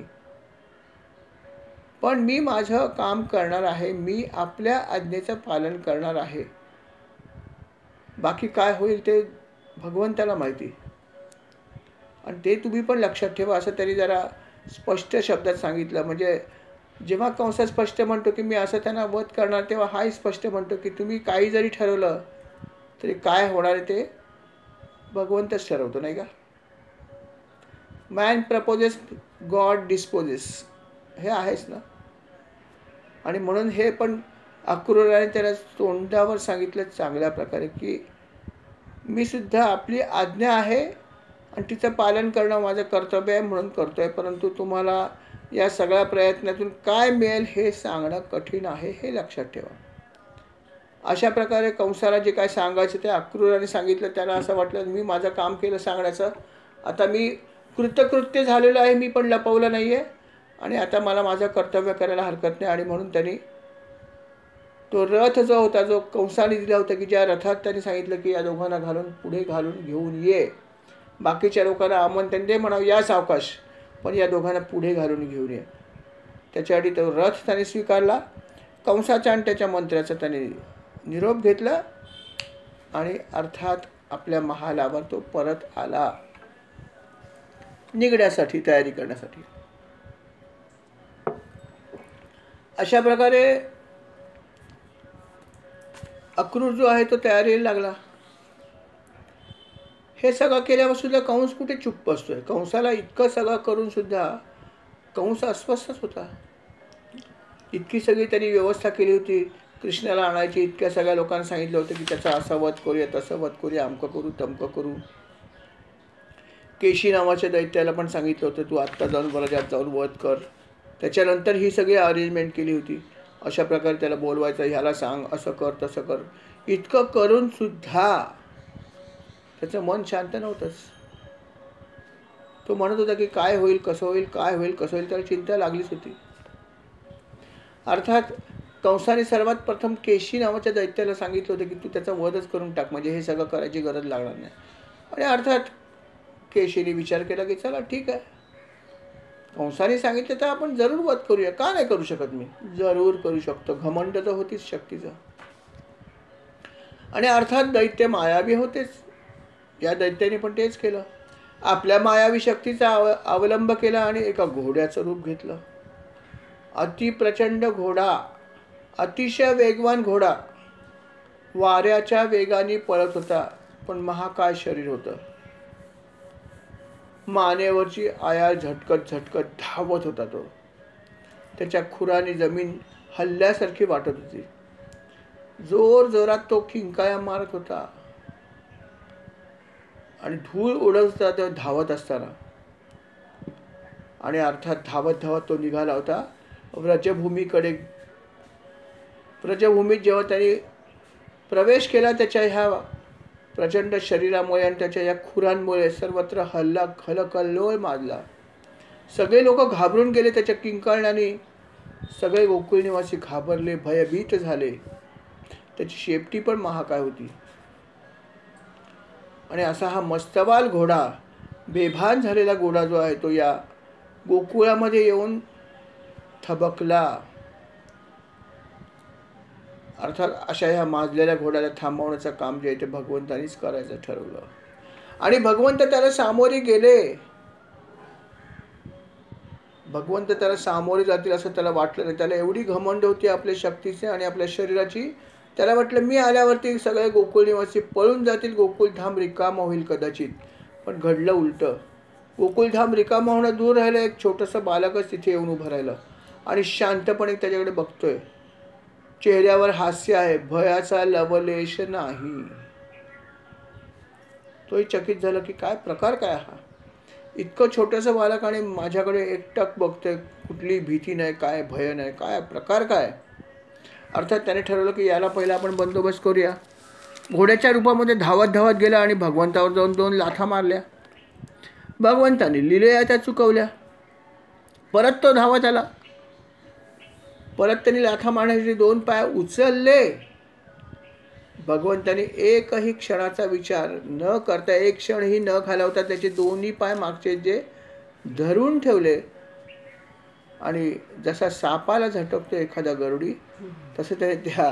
पण मी माझं काम करणार आहे, मी आपल्या आज्ञेचं पालन करणार आहे. बाकी काय होईल ते भगवंताला माहिती. आणि ते तुम्ही पण लक्षात ठेवा असं तरी जरा स्पष्ट शब्दात सांगितलं. म्हणजे जेव्हा कंस स्पष्ट म्हणतो की मी असं त्यांना वध करणार, तेव्हा हाही स्पष्ट म्हणतो की तुम्ही काही जरी ठरवलं तरी काय होणार आहे ते भगवंतच ठरवतो, नाही का. मॅन प्रपोजेस, गॉड डिस्पोजेस, हे आहेच ना. आणि म्हणून हे पण अक्रूराने त्याला तोंडावर सांगितलं चांगल्या प्रकारे की मी सुद्धा आपली आज्ञा आहे आणि तिचं पालन करणं माझं कर्तव्य आहे म्हणून करतोय, परंतु तुम्हाला या सगळ्या प्रयत्नातून काय मिळेल हे सांगणं कठीण आहे, हे लक्षात ठेवा. अशा प्रकारे कंसाला जे काय सांगायचं ते अक्रूराने सांगितलं. त्याला असं वाटलं मी माझं काम केलं सांगण्याचं, आता मी कृतकृत्य झालेलं आहे, मी पण लपवलं नाही आहे आणि आता मला माझं कर्तव्य करायला हरकत नाही. आणि म्हणून त्यांनी तो रथ जो होता, जो कंसाने दिला होता, की ज्या रथात त्यांनी सांगितलं की या दोघांना पुढे घालून घेऊन ये, बाकीच्या लोकांना आमंत्रण दे, म्हणावं या सावकाश, पण या दोघांना पुढे घालून घेऊन ये. त्याच्यासाठी तो रथ त्याने स्वीकारला. कंसाचा आणि त्याच्या मंत्र्याचा त्याने निरोप घेतला आणि अर्थात आपल्या महालावर तो परत आला निघण्यासाठी, तयारी करण्यासाठी. अशा प्रकारे अक्रूर जो आहे तो तयारीला लागला. हे सगळं केल्यावर सुद्धा कंस कुठे चुप्प असतोय. कंसाला इतकं सगळं करून सुद्धा कंस अस्वस्थच होता. इतकी सगळी त्यांनी व्यवस्था केली होती, कृष्णाला आणायची इतक्या सगळ्या लोकांना सांगितलं होतं की त्याचा असा वध करूया, तसं वध करूया, अमकं करू तमकं करू. केशी नावाच्या दैत्याला पण सांगितलं होतं तू आत्ता जाऊन बराजात जाऊन वध कर. त्याच्यानंतर ही सगळी अरेंजमेंट केली होती. अशा प्रकारे त्याला बोलवायचं, ह्याला सांग असं कर तसं कर. इतकं करून सुद्धा त्याचं मन शांत नव्हतंच. तो म्हणत होता की काय होईल, कसं होईल, काय होईल, कसं होईल. त्याला चिंता लागलीच होती. अर्थात कंसाने सर्वात प्रथम केशी नावाच्या दैत्याला सांगितलं होतं की तू त्याचा वधच करून टाक, म्हणजे हे सगळं करायची गरज लागणार नाही. आणि अर्थात केशीने विचार केला की चला ठीक आहे, कंसाने सांगितलं तर आपण जरूर वध करूया, का नाही करू शकत मी, जरूर करू शकतो. घमंड तर होतीच शक्तीचं. आणि अर्थात दैत्य मायावी होतेच. या दैत्याने पण तेच केलं. आपल्या मायावी शक्तीचा अवलंब केला आणि एका घोड्याचं रूप घेतलं. अतिप्रचंड घोडा, अतिशय वेगवान घोडा, वाऱ्याच्या वेगाने पळत होता, पण महाकाय शरीर होतं. मानेवरची आया झटकत झटकत धावत होता तो. त्याच्या खुराने जमीन हल्ल्यासारखी वाटत होती. जोर जोरात तो किंकाळ्या मारत होता आणि धूळ उडत होता तो धावत असताना. आणि अर्थात धावत धावत तो निघाला होता व्रजभूमीकडे. व्रजभूमीत जेव्हा त्याने प्रवेश केला, त्याच्या ह्या प्रचंड शरीरामुळे आणि त्याच्या या खुरांमुळे सर्वत्र हल्ला खलकल्लोळ माजला. सगळे लोक घाबरून गेले त्याच्या किंकाळण्याने. सगळे गोकुळ निवासी घाबरले, भयभीत झाले. त्याची शेपटी पण महाकाय होती. आणि असा हा मस्तवाल घोडा, बेभान झालेला घोडा जो आहे तो या गोकुळामध्ये येऊन थबकला. अर्थात अशा ह्या माजलेल्या घोड्याला थांबवण्याचं काम जे आहे ते भगवंतानीच करायचं ठरवलं. आणि भगवंत त्याला सामोरे गेले. भगवंत त्याला सामोरे जातील असं त्याला वाटलं नाही. त्याला एवढी घमंड होती आपल्या शक्तीची आणि आपल्या शरीराची. त्याला वाटलं मी आल्यावरती सगळे गोकुळ निवासी पळून जातील, गोकुळधाम रिकाम होईल कदाचित. पण घडलं उलटं. गोकुळधाम रिकाम होणं दूर राहिलं, एक छोटंसं बालकच तिथे येऊन उभं राहिलं आणि शांतपणे त्याच्याकडे बघतोय. चेहऱ्यावर हास्य आहे, भयाचा लवलेश नाही. तोही चकित झाला की काय प्रकार काय हा. इतकं छोटंसं बालक आणि माझ्याकडे एकटक बघतोय, कुठली भीती नाही, काय भय नाही, काय प्रकार काय. अर्थात त्याने ठरवलं की याला पहिला आपण बंदोबस्त करूया. घोड्याच्या रूपामध्ये धावत धावत गेला आणि भगवंतावर जाऊन 2 लाथा मारल्या. भगवंताने लीलया त्या चुकवल्या. परत तो धावत आला. परत त्यांनी लाथा मारण्यासाठी 2 पाय उचलले. भगवंताने एकही क्षणाचा विचार न करता, एक क्षणही न घालवता त्याचे 2ही पाय मागचे जे धरून ठेवले. आणि जसा सापाला झटकतो एखादा गरुडी, तसं त्याने त्या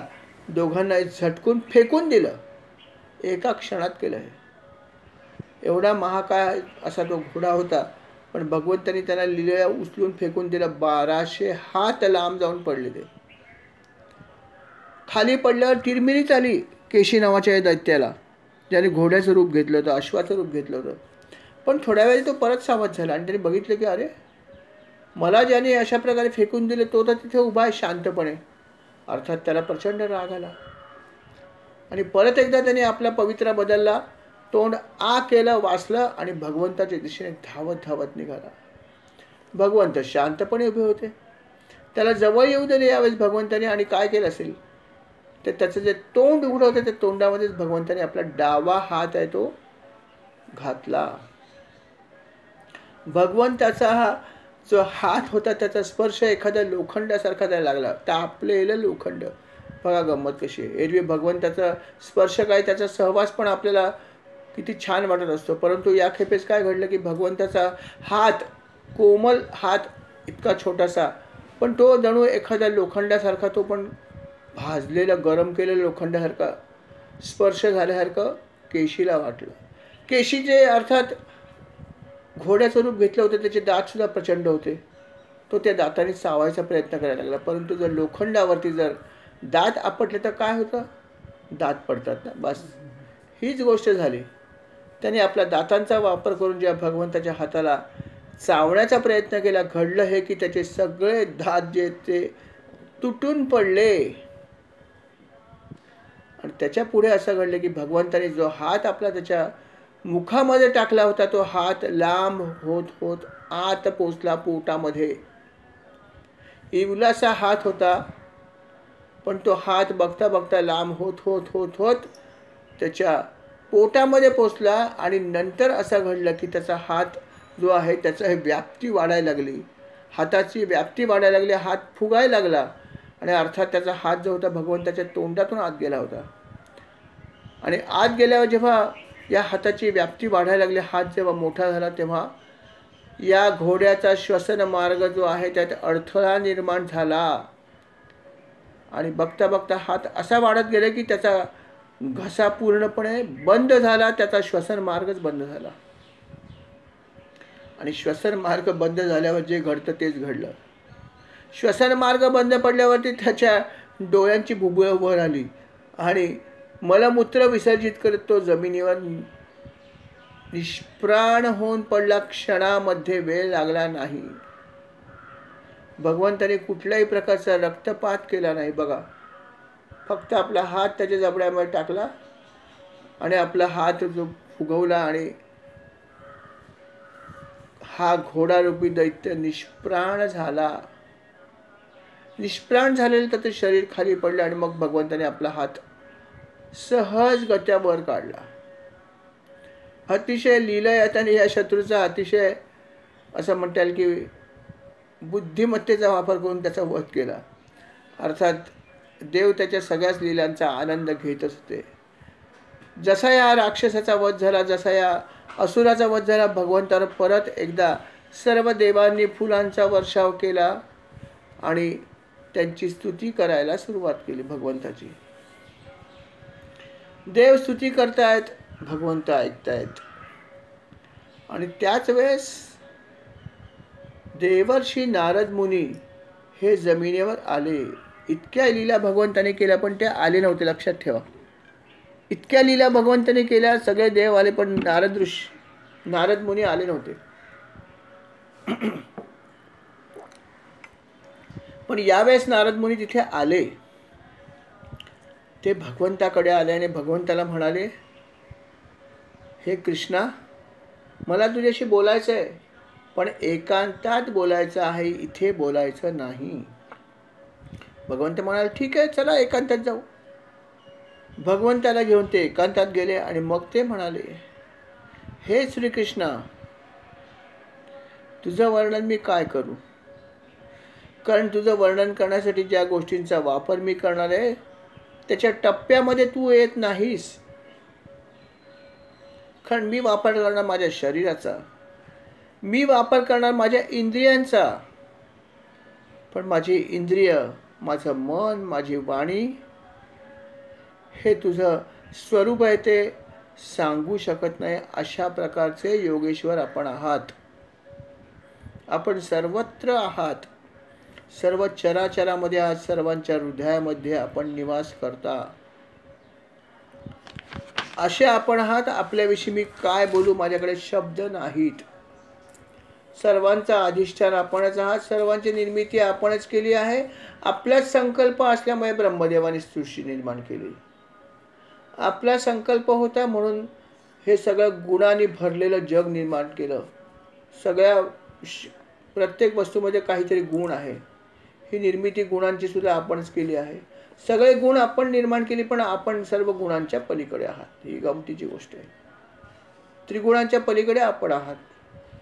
दोघांना झटकून फेकून दिलं. एका क्षणात केलं. एवढा महाकाय असा तो घोडा होता, पण भगवंतानी त्याला लीलया उचलून फेकून दिलं. 1200 हात लांब जाऊन पडले ते. खाली पडल्यावर तिरमिरीच आली केशी नावाच्या दैत्याला, ज्याने घोड्याचं रूप घेतलं होतं, अश्वाचं रूप घेतलं होतं. पण थोड्या वेळी तो परत सावध झाला आणि त्याने बघितलं की अरे, मला ज्याने अशा प्रकारे फेकून दिले तो तर तिथे उभा आहे शांतपणे. अर्थात त्याला प्रचंड राग आला आणि परत एकदा त्याने आपला पवित्रा बदलला, तोंड आ केलं, वाचलं आणि भगवंताच्या दिशेने धावत धावत निघाला. भगवंत शांतपणे उभे होते. त्याला जवळ येऊ दिले यावेळेस भगवंताने. आणि काय केलं असेल तर त्याचं जे तोंड उघडं होतं त्या तोंडामध्येच भगवंताने आपला डावा हात आहे तो घातला. भगवंताचा हा जो हात होता त्याचा स्पर्श एखाद्या लोखंडासारखा त्याला लागला, तापलेलं लोखंड. बघा गंमत कशी आहे. एरवी भगवंताचा स्पर्श काय, त्याचा सहवास पण आपल्याला किती छान वाटत असतो. परंतु या खेपेस काय घडलं की भगवंताचा हात, कोमल हात, इतका छोटासा, पण तो जणू एखाद्या लोखंडासारखा, तो पण भाजलेलं गरम केलेलं लोखंडासारखा स्पर्श झाल्यासारखं केशीला वाटलं. केशीचे अर्थात घोड्याचं रूप घेतलं होतं, त्याचे दातसुद्धा प्रचंड होते. तो त्या दाताने चावायचा प्रयत्न करायला लागला. परंतु जर लोखंडावरती जर दात आपटले तर काय होतं, दात पडतात ना, बस हीच गोष्ट झाली. त्याने आपल्या दातांचा वापर करून ज्या भगवंताच्या हाताला चावण्याचा प्रयत्न केला, घडलं हे की त्याचे सगळे दात जे ते तुटून पडले. आणि त्याच्या पुढे असं घडलं की भगवंताने जो हात आपला त्याच्या मुखामध्ये टाकला होता तो हात लांब होत होत आत पोचला पोटामध्ये. इवलासा हात होता, पण तो हात बघता बघता लांब होत होत होत होत त्याच्या पोटामध्ये पोचला. आणि नंतर असं घडलं की त्याचा हात जो आहे त्याचा व्याप्ती वाढायला लागली, हाताची व्याप्ती वाढायला लागली, हात फुगायला लागला. आणि अर्थात त्याचा हात जो होता भगवंताच्या तोंडातून आत गेला होता. आणि आत गेल्यावर जेव्हा या हाताची व्याप्ती वाढायला लागली, हात जेव्हा मोठा झाला, तेव्हा या घोड्याचा श्वसन मार्ग जो आहे त्यात अडथळा निर्माण झाला. आणि बघता बघता हात असा वाढत गेला की त्याचा घसा पूर्णपणे बंद झाला, त्याचा श्वसन मार्गच बंद झाला. आणि श्वसन मार्ग बंद झाल्यावर जे घडतं तेच घडलं. श्वसन मार्ग बंद पडल्यावरती त्याच्या डोळ्यांची बुबुळं वर आली आणि मलमूत्र विसर्जित करत तो जमिनीवर निष्प्राण होऊन पडला. क्षणामध्ये वेळ लागला नाही. भगवंताने कुठल्याही प्रकारचा रक्तपात केला नाही. बघा, फक्त आपला हात त्याच्या जबड्यामध्ये टाकला आणि आपला हात जो फुगवला आणि हा घोडारूपी दैत्य निष्प्राण झाला. निष्प्राण झालेलं त्याचं शरीर खाली पडलं आणि मग भगवंताने आपला हात सहजगत्या वर काढला. अतिशय लीलयताने या शत्रूचा अतिशय असं म्हणता येईल की बुद्धिमत्तेचा वापर करून त्याचा वध केला. अर्थात देव त्याच्या सगळ्याच लीलांचा आनंद घेतच होते. जसा या राक्षसाचा वध झाला, जसा या असुराचा वध झाला, भगवंतानं परत एकदा सर्व देवांनी फुलांचा वर्षाव केला आणि त्यांची स्तुती करायला सुरुवात केली. भगवंताची देव स्तुती करतायत, भगवंत ऐकतायत. आणि त्याच वेळेस देवर्षी नारद मुनी हे जमिनीवर आले. इतक्या लीला भगवंताने केल्या पण ते आले नव्हते, लक्षात ठेवा. इतक्या लीला भगवंताने केल्या, सगळे देव आले, पण नारद मुनी आले नव्हते. पण यावेळेस नारद मुनी तिथे आले. ते भगवंताकडे आले आणि भगवंताला म्हणाले, हे कृष्णा, मला तुझ्याशी बोलायचं आहे, पण एकांतात बोलायचं आहे, इथे बोलायचं नाही. भगवंत म्हणाले, ठीक आहे, चला एकांतात जाऊ. भगवंताला घेऊन ते एकांतात गेले आणि मग ते म्हणाले, हे श्रीकृष्णा, तुझं वर्णन मी काय करू? कारण तुझं वर्णन करण्यासाठी ज्या गोष्टींचा वापर मी करणार आहे त्याच्या टप्प्यामध्ये तू येत नाहीस. कारण मी वापर करणार माझ्या शरीराचा, मी वापर करणार माझ्या इंद्रियांचा, पण माझी इंद्रिय, माझं मन, माझी वाणी हे तुझं स्वरूप आहे ते सांगू शकत नाही. अशा प्रकारचे योगेश्वर आपण आहात. आपण सर्वत्र आहात, सर्व चराचरामध्ये आहात, सर्वांच्या हृदयामध्ये आपण निवास करता. असे आपण आहात. आपल्याविषयी मी काय बोलू, माझ्याकडे शब्द नाहीत. सर्वांचा अधिष्ठान आपणच आहात, सर्वांची निर्मिती आपणच केली आहे. आपलाच संकल्प असल्यामुळे ब्रह्मदेवाने सृष्टी निर्माण केली. आपला संकल्प होता म्हणून हे सगळं गुणांनी भरलेलं जग निर्माण केलं. सगळ्या प्रत्येक वस्तूमध्ये काहीतरी गुण आहे. ही निर्मिती गुणांची सुद्धा आपणच केली आहे. सगळे गुण आपण निर्माण केली, पण आपण सर्व गुणांच्या पलीकडे आहात. ही गमतीची गोष्ट आहे. त्रिगुणांच्या पलीकडे आपण आहात,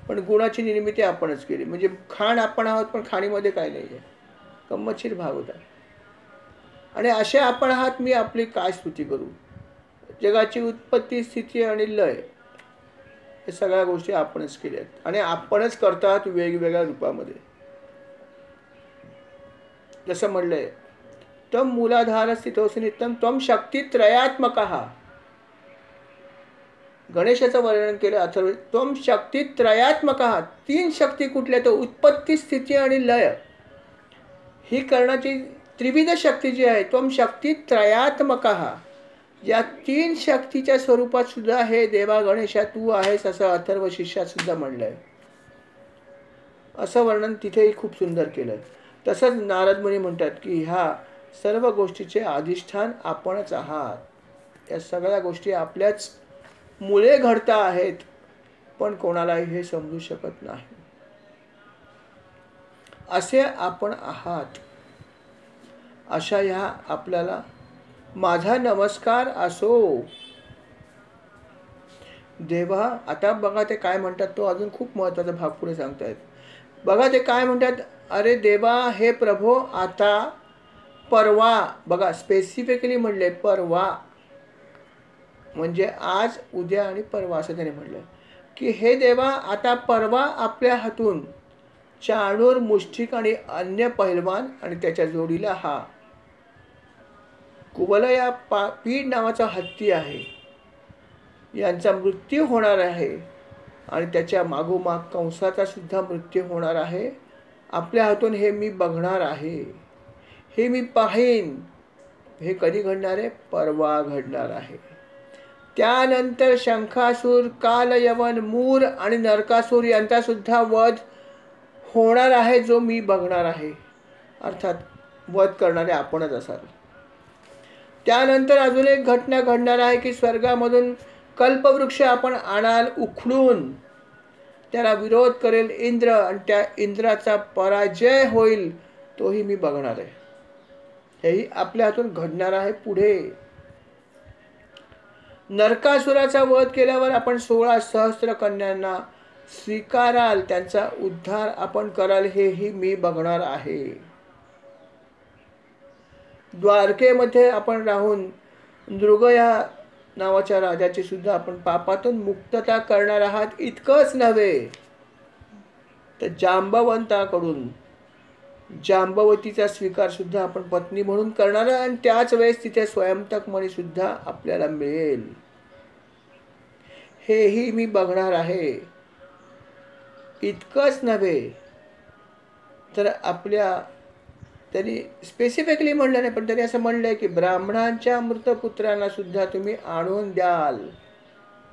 पण गुणाची निर्मिती आपणच केली. म्हणजे खाण आपण आहोत, पण खाणीमध्ये काय नाही आहे. गंमतशीर भाग होता. आणि असे आपण आहात. मी आपली काय स्तुती करू? जगाची उत्पत्ती, स्थिती आणि लय हे सगळ्या गोष्टी आपणच केल्या आहेत आणि आपणच करतात वेगवेगळ्या रूपामध्ये. जसं म्हणलंय, तम मूलाधार स्थितोऽसि नित्यं त्वं शक्ती त्रयात्मकः. गणेशाचं वर्णन केलं अथर्व. त्वं शक्ती त्रयात्मकः. तीन शक्ती कुठल्या? तर उत्पत्ती, स्थिती आणि लय ही करण्याची त्रिविध शक्ती जी आहे, त्वं शक्ती त्रयात्मकः. या तीन शक्तीच्या स्वरूपात सुद्धा हे देवा गणेशा तू आहेस, असं अथर्व शिष्यात सुद्धा म्हणलंय. असं वर्णन तिथेही खूप सुंदर केलंय. तसंच नारद मुनी म्हणतात की ह्या सर्व गोष्टीचे अधिष्ठान आपणच आहात. या सगळ्या गोष्टी आपल्याच मुळे घडता आहेत, पण कोणालाही हे समजू शकत नाही. असे आपण आहात. अशा ह्या आपल्याला माझा नमस्कार असो. देवा, आता बघा ते काय म्हणतात, तो अजून खूप महत्त्वाचा भाग पुढे सांगतायत. बघा ते काय म्हणतात, अरे देवा, हे प्रभो, आता परवा, बघा स्पेसिफिकली म्हणले परवा, म्हणजे आज, उद्या आणि परवा असं त्याने म्हटलं की हे देवा, आता परवा आपल्या हातून चाणूर, मुष्टिक आणि अन्य पहिलवान आणि त्याच्या जोडीला हा कुबल या पीड नावाचा हत्ती आहे, यांचा मृत्यू होणार आहे आणि त्याच्या मागोमाग कंसाचा सुद्धा मृत्यू होणार आहे. आपल्या हातून हे मी बघणार आहे, हे मी पाहीन. हे कधी घडणार आहे? परवा घडणार आहे. त्यानंतर शंखासूर, कालयवन, मूर आणि नरकासूर यांचा सुद्धा वध होणार आहे, जो मी बघणार आहे. अर्थात वध करणारे आपणच असाल. त्यानंतर अजून एक घटना घडणार आहे की स्वर्गामधून कल्पवृक्ष आपण आणाल उखडून, त्याला विरोध करेल इंद्र आणि त्या इंद्राचा पराजय होईल, तोही मी बघणार आहे. हेही आपल्या हातून घडणार आहे पुढे. नरकासुराचा वध केल्यावर आपण 16 सहस्त्र कन्यांना स्वीकाराल, त्यांचा उद्धार आपण कराल, हेही मी बघणार आहे. द्वारकेमध्ये आपण राहून नृग या नावाच्या राजाची सुद्धा आपण पापातून मुक्तता करणार आहात. इतकंच नव्हे तर जांबवंताकडून जांबवतीचा स्वीकार सुद्धा आपण पत्नी म्हणून करणार आहे आणि त्याच वेळेस तिथे स्वयंतक मणी सुद्धा आपल्याला मिळेल, हेही मी बघणार आहे. इतकंच नव्हे तर आपल्या त्यांनी स्पेसिफिकली म्हणलं नाही, पण त्यांनी असं म्हणलंय की ब्राह्मणांच्या मृतपुत्रांना सुद्धा तुम्ही आणून द्याल.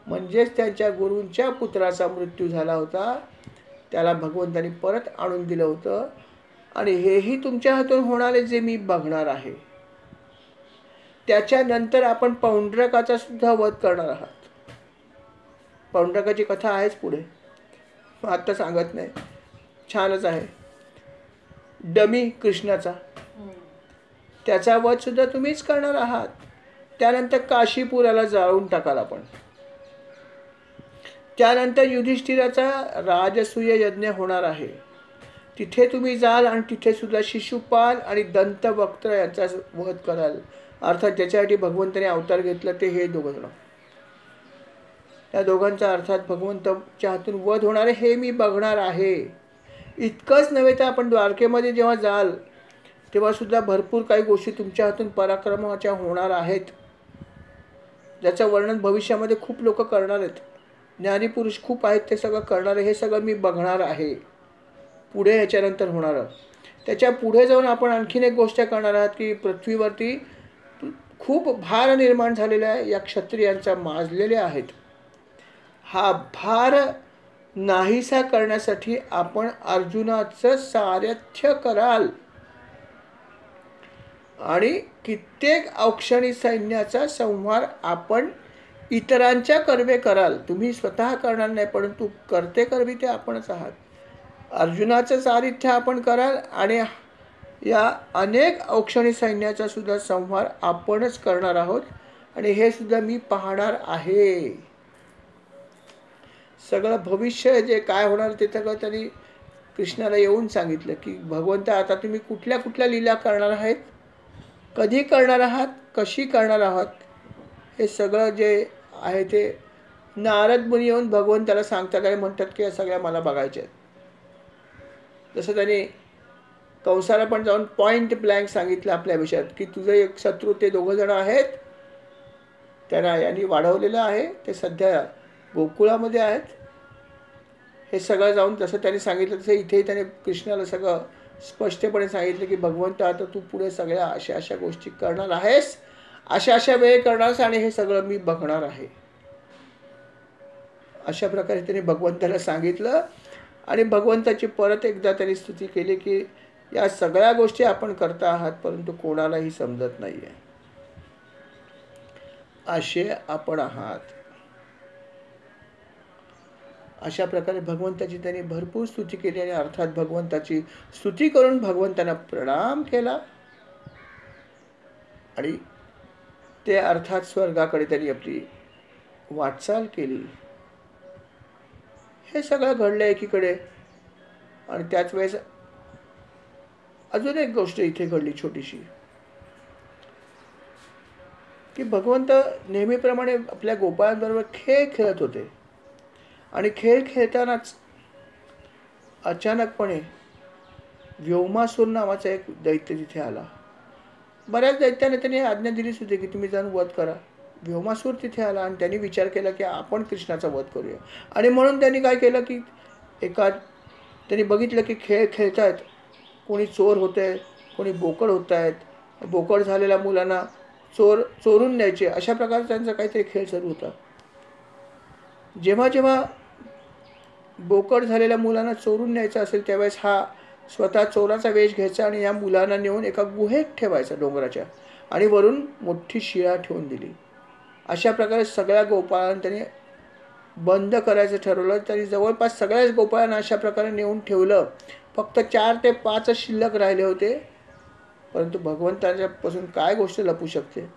म्हणजेच त्यांच्या गुरूंच्या पुत्राचा मृत्यू झाला होता, त्याला भगवंतांनी परत आणून दिलं होतं आणि हेही तुमच्या हातून होणारे, जे मी बघणार आहे. त्याच्यानंतर आपण पौंड्रकाचा सुद्धा वध करणार आहात. पौंड्रकाची कथा आहेच पुढे, आता सांगत नाही, छानच आहे. डमी कृष्णाचा, त्याचा वध सुद्धा तुम्हीच करणार आहात. त्यानंतर काशीपुराला जाळून टाकाल आपण. त्यानंतर युधिष्ठिराचा राजसूय यज्ञ होणार आहे, तिथे तुम्ही जाल आणि तिथे सुद्धा शिशुपाल आणि दंतवक्त्र यांचा वध कराल. अर्थात ज्याच्यासाठी भगवंताने अवतार घेतला ते हे दोघं जण, त्या दोघांचा अर्थात भगवंताच्या हातून वध होणार आहे, हे मी बघणार आहे. इतकंच नव्हे तर आपण द्वारकेमध्ये जेव्हा जाल तेव्हा सुद्धा भरपूर काही गोष्टी तुमच्या हातून पराक्रमाच्या होणार आहेत, ज्याचं वर्णन भविष्यामध्ये खूप लोक करणार आहेत. ज्ञानी पुरुष खूप आहेत, ते सगळं करणार आहे. हे सगळं मी बघणार आहे पुढे, ह्याच्यानंतर होणार. त्याच्या पुढे जाऊन आपण आणखीन एक गोष्ट करणार आहात की पृथ्वीवरती खूप भार निर्माण झालेला आहे, या क्षत्रियांचा माजलेले आहेत. हा भार नाहीसा करण्यासाठी आपण अर्जुनाचं सारथ्य कराल आणि कित्येक औक्षणी सैन्याचा संहार आपण इतरांच्या कर्वे कराल. तुम्ही स्वतः करणार नाही, परंतु करते करवी ते आपणच आहात. अर्जुनाचं सारथ्य आपण कराल आणि या अनेक औक्षणी सैन्याचा सुद्धा संहार आपणच करणार आहोत आणि हे सुद्धा मी पाहणार आहे. सगळं भविष्य जे काय होणार ते सगळं त्यांनी कृष्णाला येऊन सांगितलं की भगवंत, आता तुम्ही कुठल्या कुठल्या लीला करणार आहेत, कधी करणार आहात, कशी करणार आहात, हे सगळं जे आहे ते नारद मुनी येऊन भगवंताला सांगतात आणि म्हणतात की या सगळ्या मला बघायच्या आहेत. जसं त्यांनी कंसाला पण जाऊन पॉइंट ब्लँक सांगितलं आपल्या विषयात की तुझे एक शत्रू ते दोघं जण आहेत, त्यांना यांनी वाढवलेलं आहे, ते सध्या गोकुळामध्ये आहेत. हे सगळं जाऊन जसं त्यांनी सांगितलं तसं इथेही त्याने कृष्णाला सगळं स्पष्टपणे सांगितलं की भगवंत, आता तू पुढे सगळ्या अशा अशा गोष्टी करणार आहेस, अशा अशा वेळ करणार आहेस आणि हे सगळं मी बघणार आहे. अशा प्रकारे त्यांनी भगवंताला सांगितलं आणि भगवंताची परत एकदा त्यांनी स्तुती केली की या सगळ्या गोष्टी आपण करता आहात, परंतु कोणालाही समजत नाही आहे. असे आपण आहात. अशा प्रकारे भगवंताची त्यांनी भरपूर स्तुती केली आणि अर्थात भगवंताची स्तुती करून भगवंतांना प्रणाम केला आणि ते अर्थात स्वर्गाकडे त्यांनी आपली वाटचाल केली. हे सगळं घडलं एकीकडे. आणि त्याच वेळेस अजून एक गोष्ट इथे घडली छोटीशी, की भगवंत नेहमीप्रमाणे आपल्या गोपाळांबरोबर खेळ खेळत होते आणि खेळ खेळतानाच अचानकपणे व्योमासूर नावाचा एक दैत्य तिथे आला. बऱ्याच दैत्याने त्यांनी आज्ञा दिलीच होती की तुम्ही जाऊन वध करा. व्योमासूर तिथे आला आणि त्यांनी विचार केला की आपण कृष्णाचा वध करूया. आणि म्हणून त्यांनी काय केलं की त्यांनी बघितलं की खेळ खेळतायत, कोणी चोर होत आहे, कोणी बोकड होत आहेत, बोकड झालेल्या मुलांना चोरून न्यायचे, अशा प्रकारे त्यांचा काहीतरी खेळ चालू होता. जेव्हा जेव्हा बोकड झालेल्या मुलांना चोरून न्यायचं असेल त्यावेळेस हा स्वतः चोराचा वेश घ्यायचा आणि या मुलांना नेऊन एका गुहेत ठेवायचा डोंगराच्या आणि वरून मोठी शिळा ठेवून दिली. अशा प्रकारे सगळ्या गोपाळांना त्यांनी बंद करायचं ठरवलं. त्यांनी जवळपास सगळ्याच गोपाळांना अशा प्रकारे नेऊन ठेवलं. फक्त 4 ते 5 शिल्लक राहिले होते. परंतु भगवंताच्यापासून काय गोष्ट लपू शकते.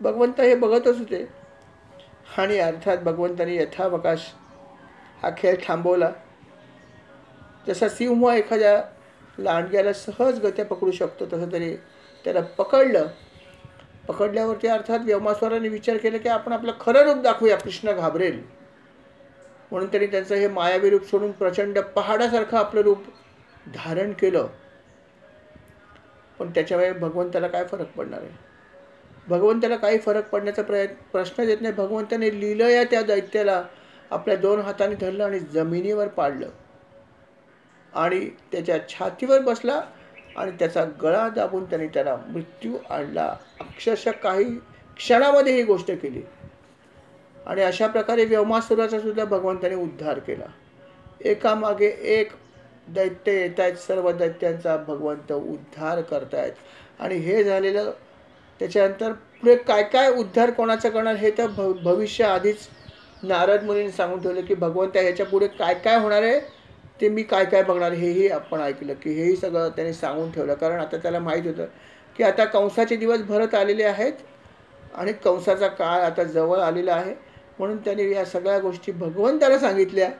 भगवंत हे बघतच होते आणि अर्थात भगवंतांनी यथावकाश हा खेळ थांबवला. जसा सिंह एखाद्या लांडग्याला सहजगत्या पकडू शकतो तसं तरी त्याला पकडलं. पकडल्यावरती अर्थात व्योमासुराने विचार केला की आपण आपलं खरं रूप दाखवूया, कृष्ण घाबरेल. म्हणून त्यांनी त्यांचं हे मायावी रूप सोडून प्रचंड पहाडासारखं आपलं रूप धारण केलं. पण त्याच्यामुळे भगवंताला काय फरक पडणार आहे. भगवंताला काही फरक पडण्याचा प्रश्न येत नाही. भगवंताने लीलया त्या दैत्याला आपल्या 2 हातांनी धरलं आणि जमिनीवर पाडलं आणि त्याच्या छातीवर बसला आणि त्याचा गळा दाबून त्यांनी त्याला मृत्यू आणला. अक्षरशः काही क्षणामध्ये ही गोष्ट केली आणि अशा प्रकारे व्योमासुराचा सुद्धा भगवंताने उद्धार केला. एकामागे एक दैत्य येत आहेत, सर्व दैत्यांचा भगवंत उद्धार करतायत. आणि हे झालेलं त्याच्यानंतर पुढे काय काय उद्धार कोणाचा करणार हे तर भविष्य आधीच नारद मुनींनी सांगून ठेवलं की भगवंत ह्याच्या पुढे काय काय होणार आहे ते मी काय काय बघणार हेही आपण ऐकलं की हेही सगळं त्याने सांगून ठेवलं. कारण आता त्याला माहीत होतं की आता कंसाचे दिवस भरत आलेले आहेत आणि कंसाचा काळ आता जवळ आलेला आहे. म्हणून त्याने या सगळ्या गोष्टी भगवंताला सांगितल्या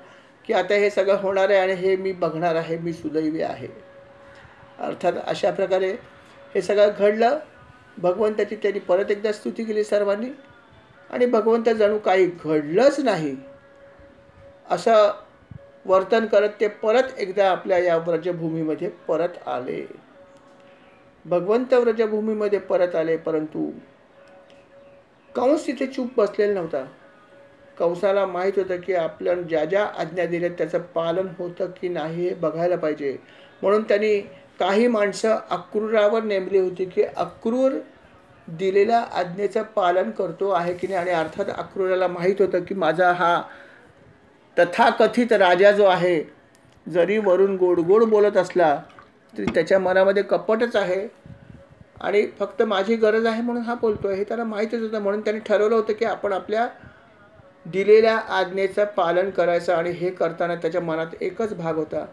की आता हे सगळं होणार आहे आणि हे मी बघणार आहे, मी सुदैवी आहे. अर्थात अशा प्रकारे हे सगळं घडलं. भगवंताची त्यांनी परत एकदा स्तुती केली सर्वांनी आणि भगवंत जणू काही घडलंच नाही असं वर्तन करत ते परत एकदा आपल्या या व्रजभूमीमध्ये परत आले. भगवंत व्रजभूमीमध्ये परत आले. परंतु कंस तिथे चूप बसलेला नव्हता. कंसाला माहीत होतं की आपल्याला ज्या ज्या आज्ञा दिल्या त्याचं पालन होतं की नाही हे बघायला पाहिजे. म्हणून त्यांनी काही माणसं अक्रूरावर नेमली होती की अक्रूर दिलेल्या आज्ञेचं पालन करतो आहे की नाही. आणि अर्थात अक्रूराला माहीत होतं की माझा हा तथाकथित राजा जो आहे जरी वरून गोड गोड बोलत असला तरी त्याच्या मनामध्ये कपटच आहे आणि फक्त माझी गरज आहे म्हणून हा बोलतोय हे त्याला माहीतच होतं. म्हणून त्यांनी ठरवलं होतं की आपण आपल्या दिलेल्या आज्ञेचं पालन करायचं. आणि हे करताना त्याच्या मनात एकच भाग होता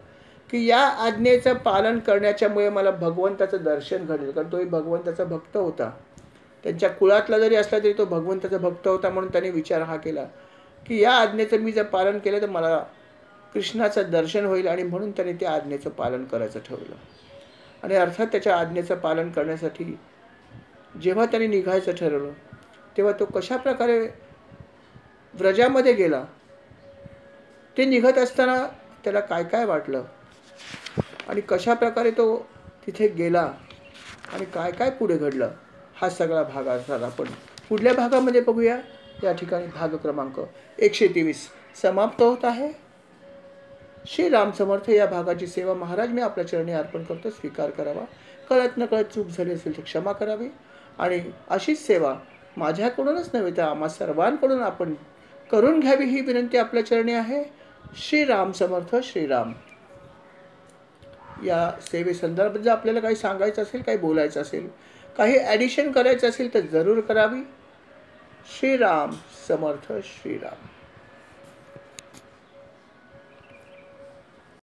की या आज्ञेचं पालन करण्याच्यामुळे मला भगवंताचं दर्शन घडेल. कारण तोही भगवंताचा भक्त होता. त्यांच्या कुळातला जरी असला तरी तो भगवंताचा भक्त होता. म्हणून त्याने विचार हा केला की या आज्ञेचं मी जर पालन केलं तर मला कृष्णाचं दर्शन होईल. आणि म्हणून त्याने त्या आज्ञेचं पालन करायचं ठरवलं. आणि अर्थात त्याच्या आज्ञेचं पालन करण्यासाठी जेव्हा त्याने निघायचं ठरवलं तेव्हा तो कशा प्रकारे व्रजामध्ये गेला ते निघत असताना त्याला काय काय वाटलं आणि कशा प्रकारे तो तिथे गेला आणि काय काय पुढे घडलं हा सगळा भाग असणार आपण पुढल्या भागामध्ये बघूया. या ठिकाणी भाग क्रमांक 123 समाप्त होत आहे. श्री राम समर्थ या भागाची सेवा महाराज मी आपल्या चरणी अर्पण करतो. स्वीकार करावा. कळत नकळत चूक झाली असेल तर क्षमा करावी. आणि अशीच सेवा माझ्याकडूनच नव्हे तर आम्हा सर्वांकडून आपण करून घ्यावी ही विनंती आपल्या चरणी आहे. श्री राम समर्थ. श्रीराम. या सेवेसंदर्भात जर आपल्याला काही सांगायचं असेल, काही बोलायचं असेल, काही ॲडिशन करायचं असेल तर जरूर करावी. श्रीराम समर्थ श्रीराम.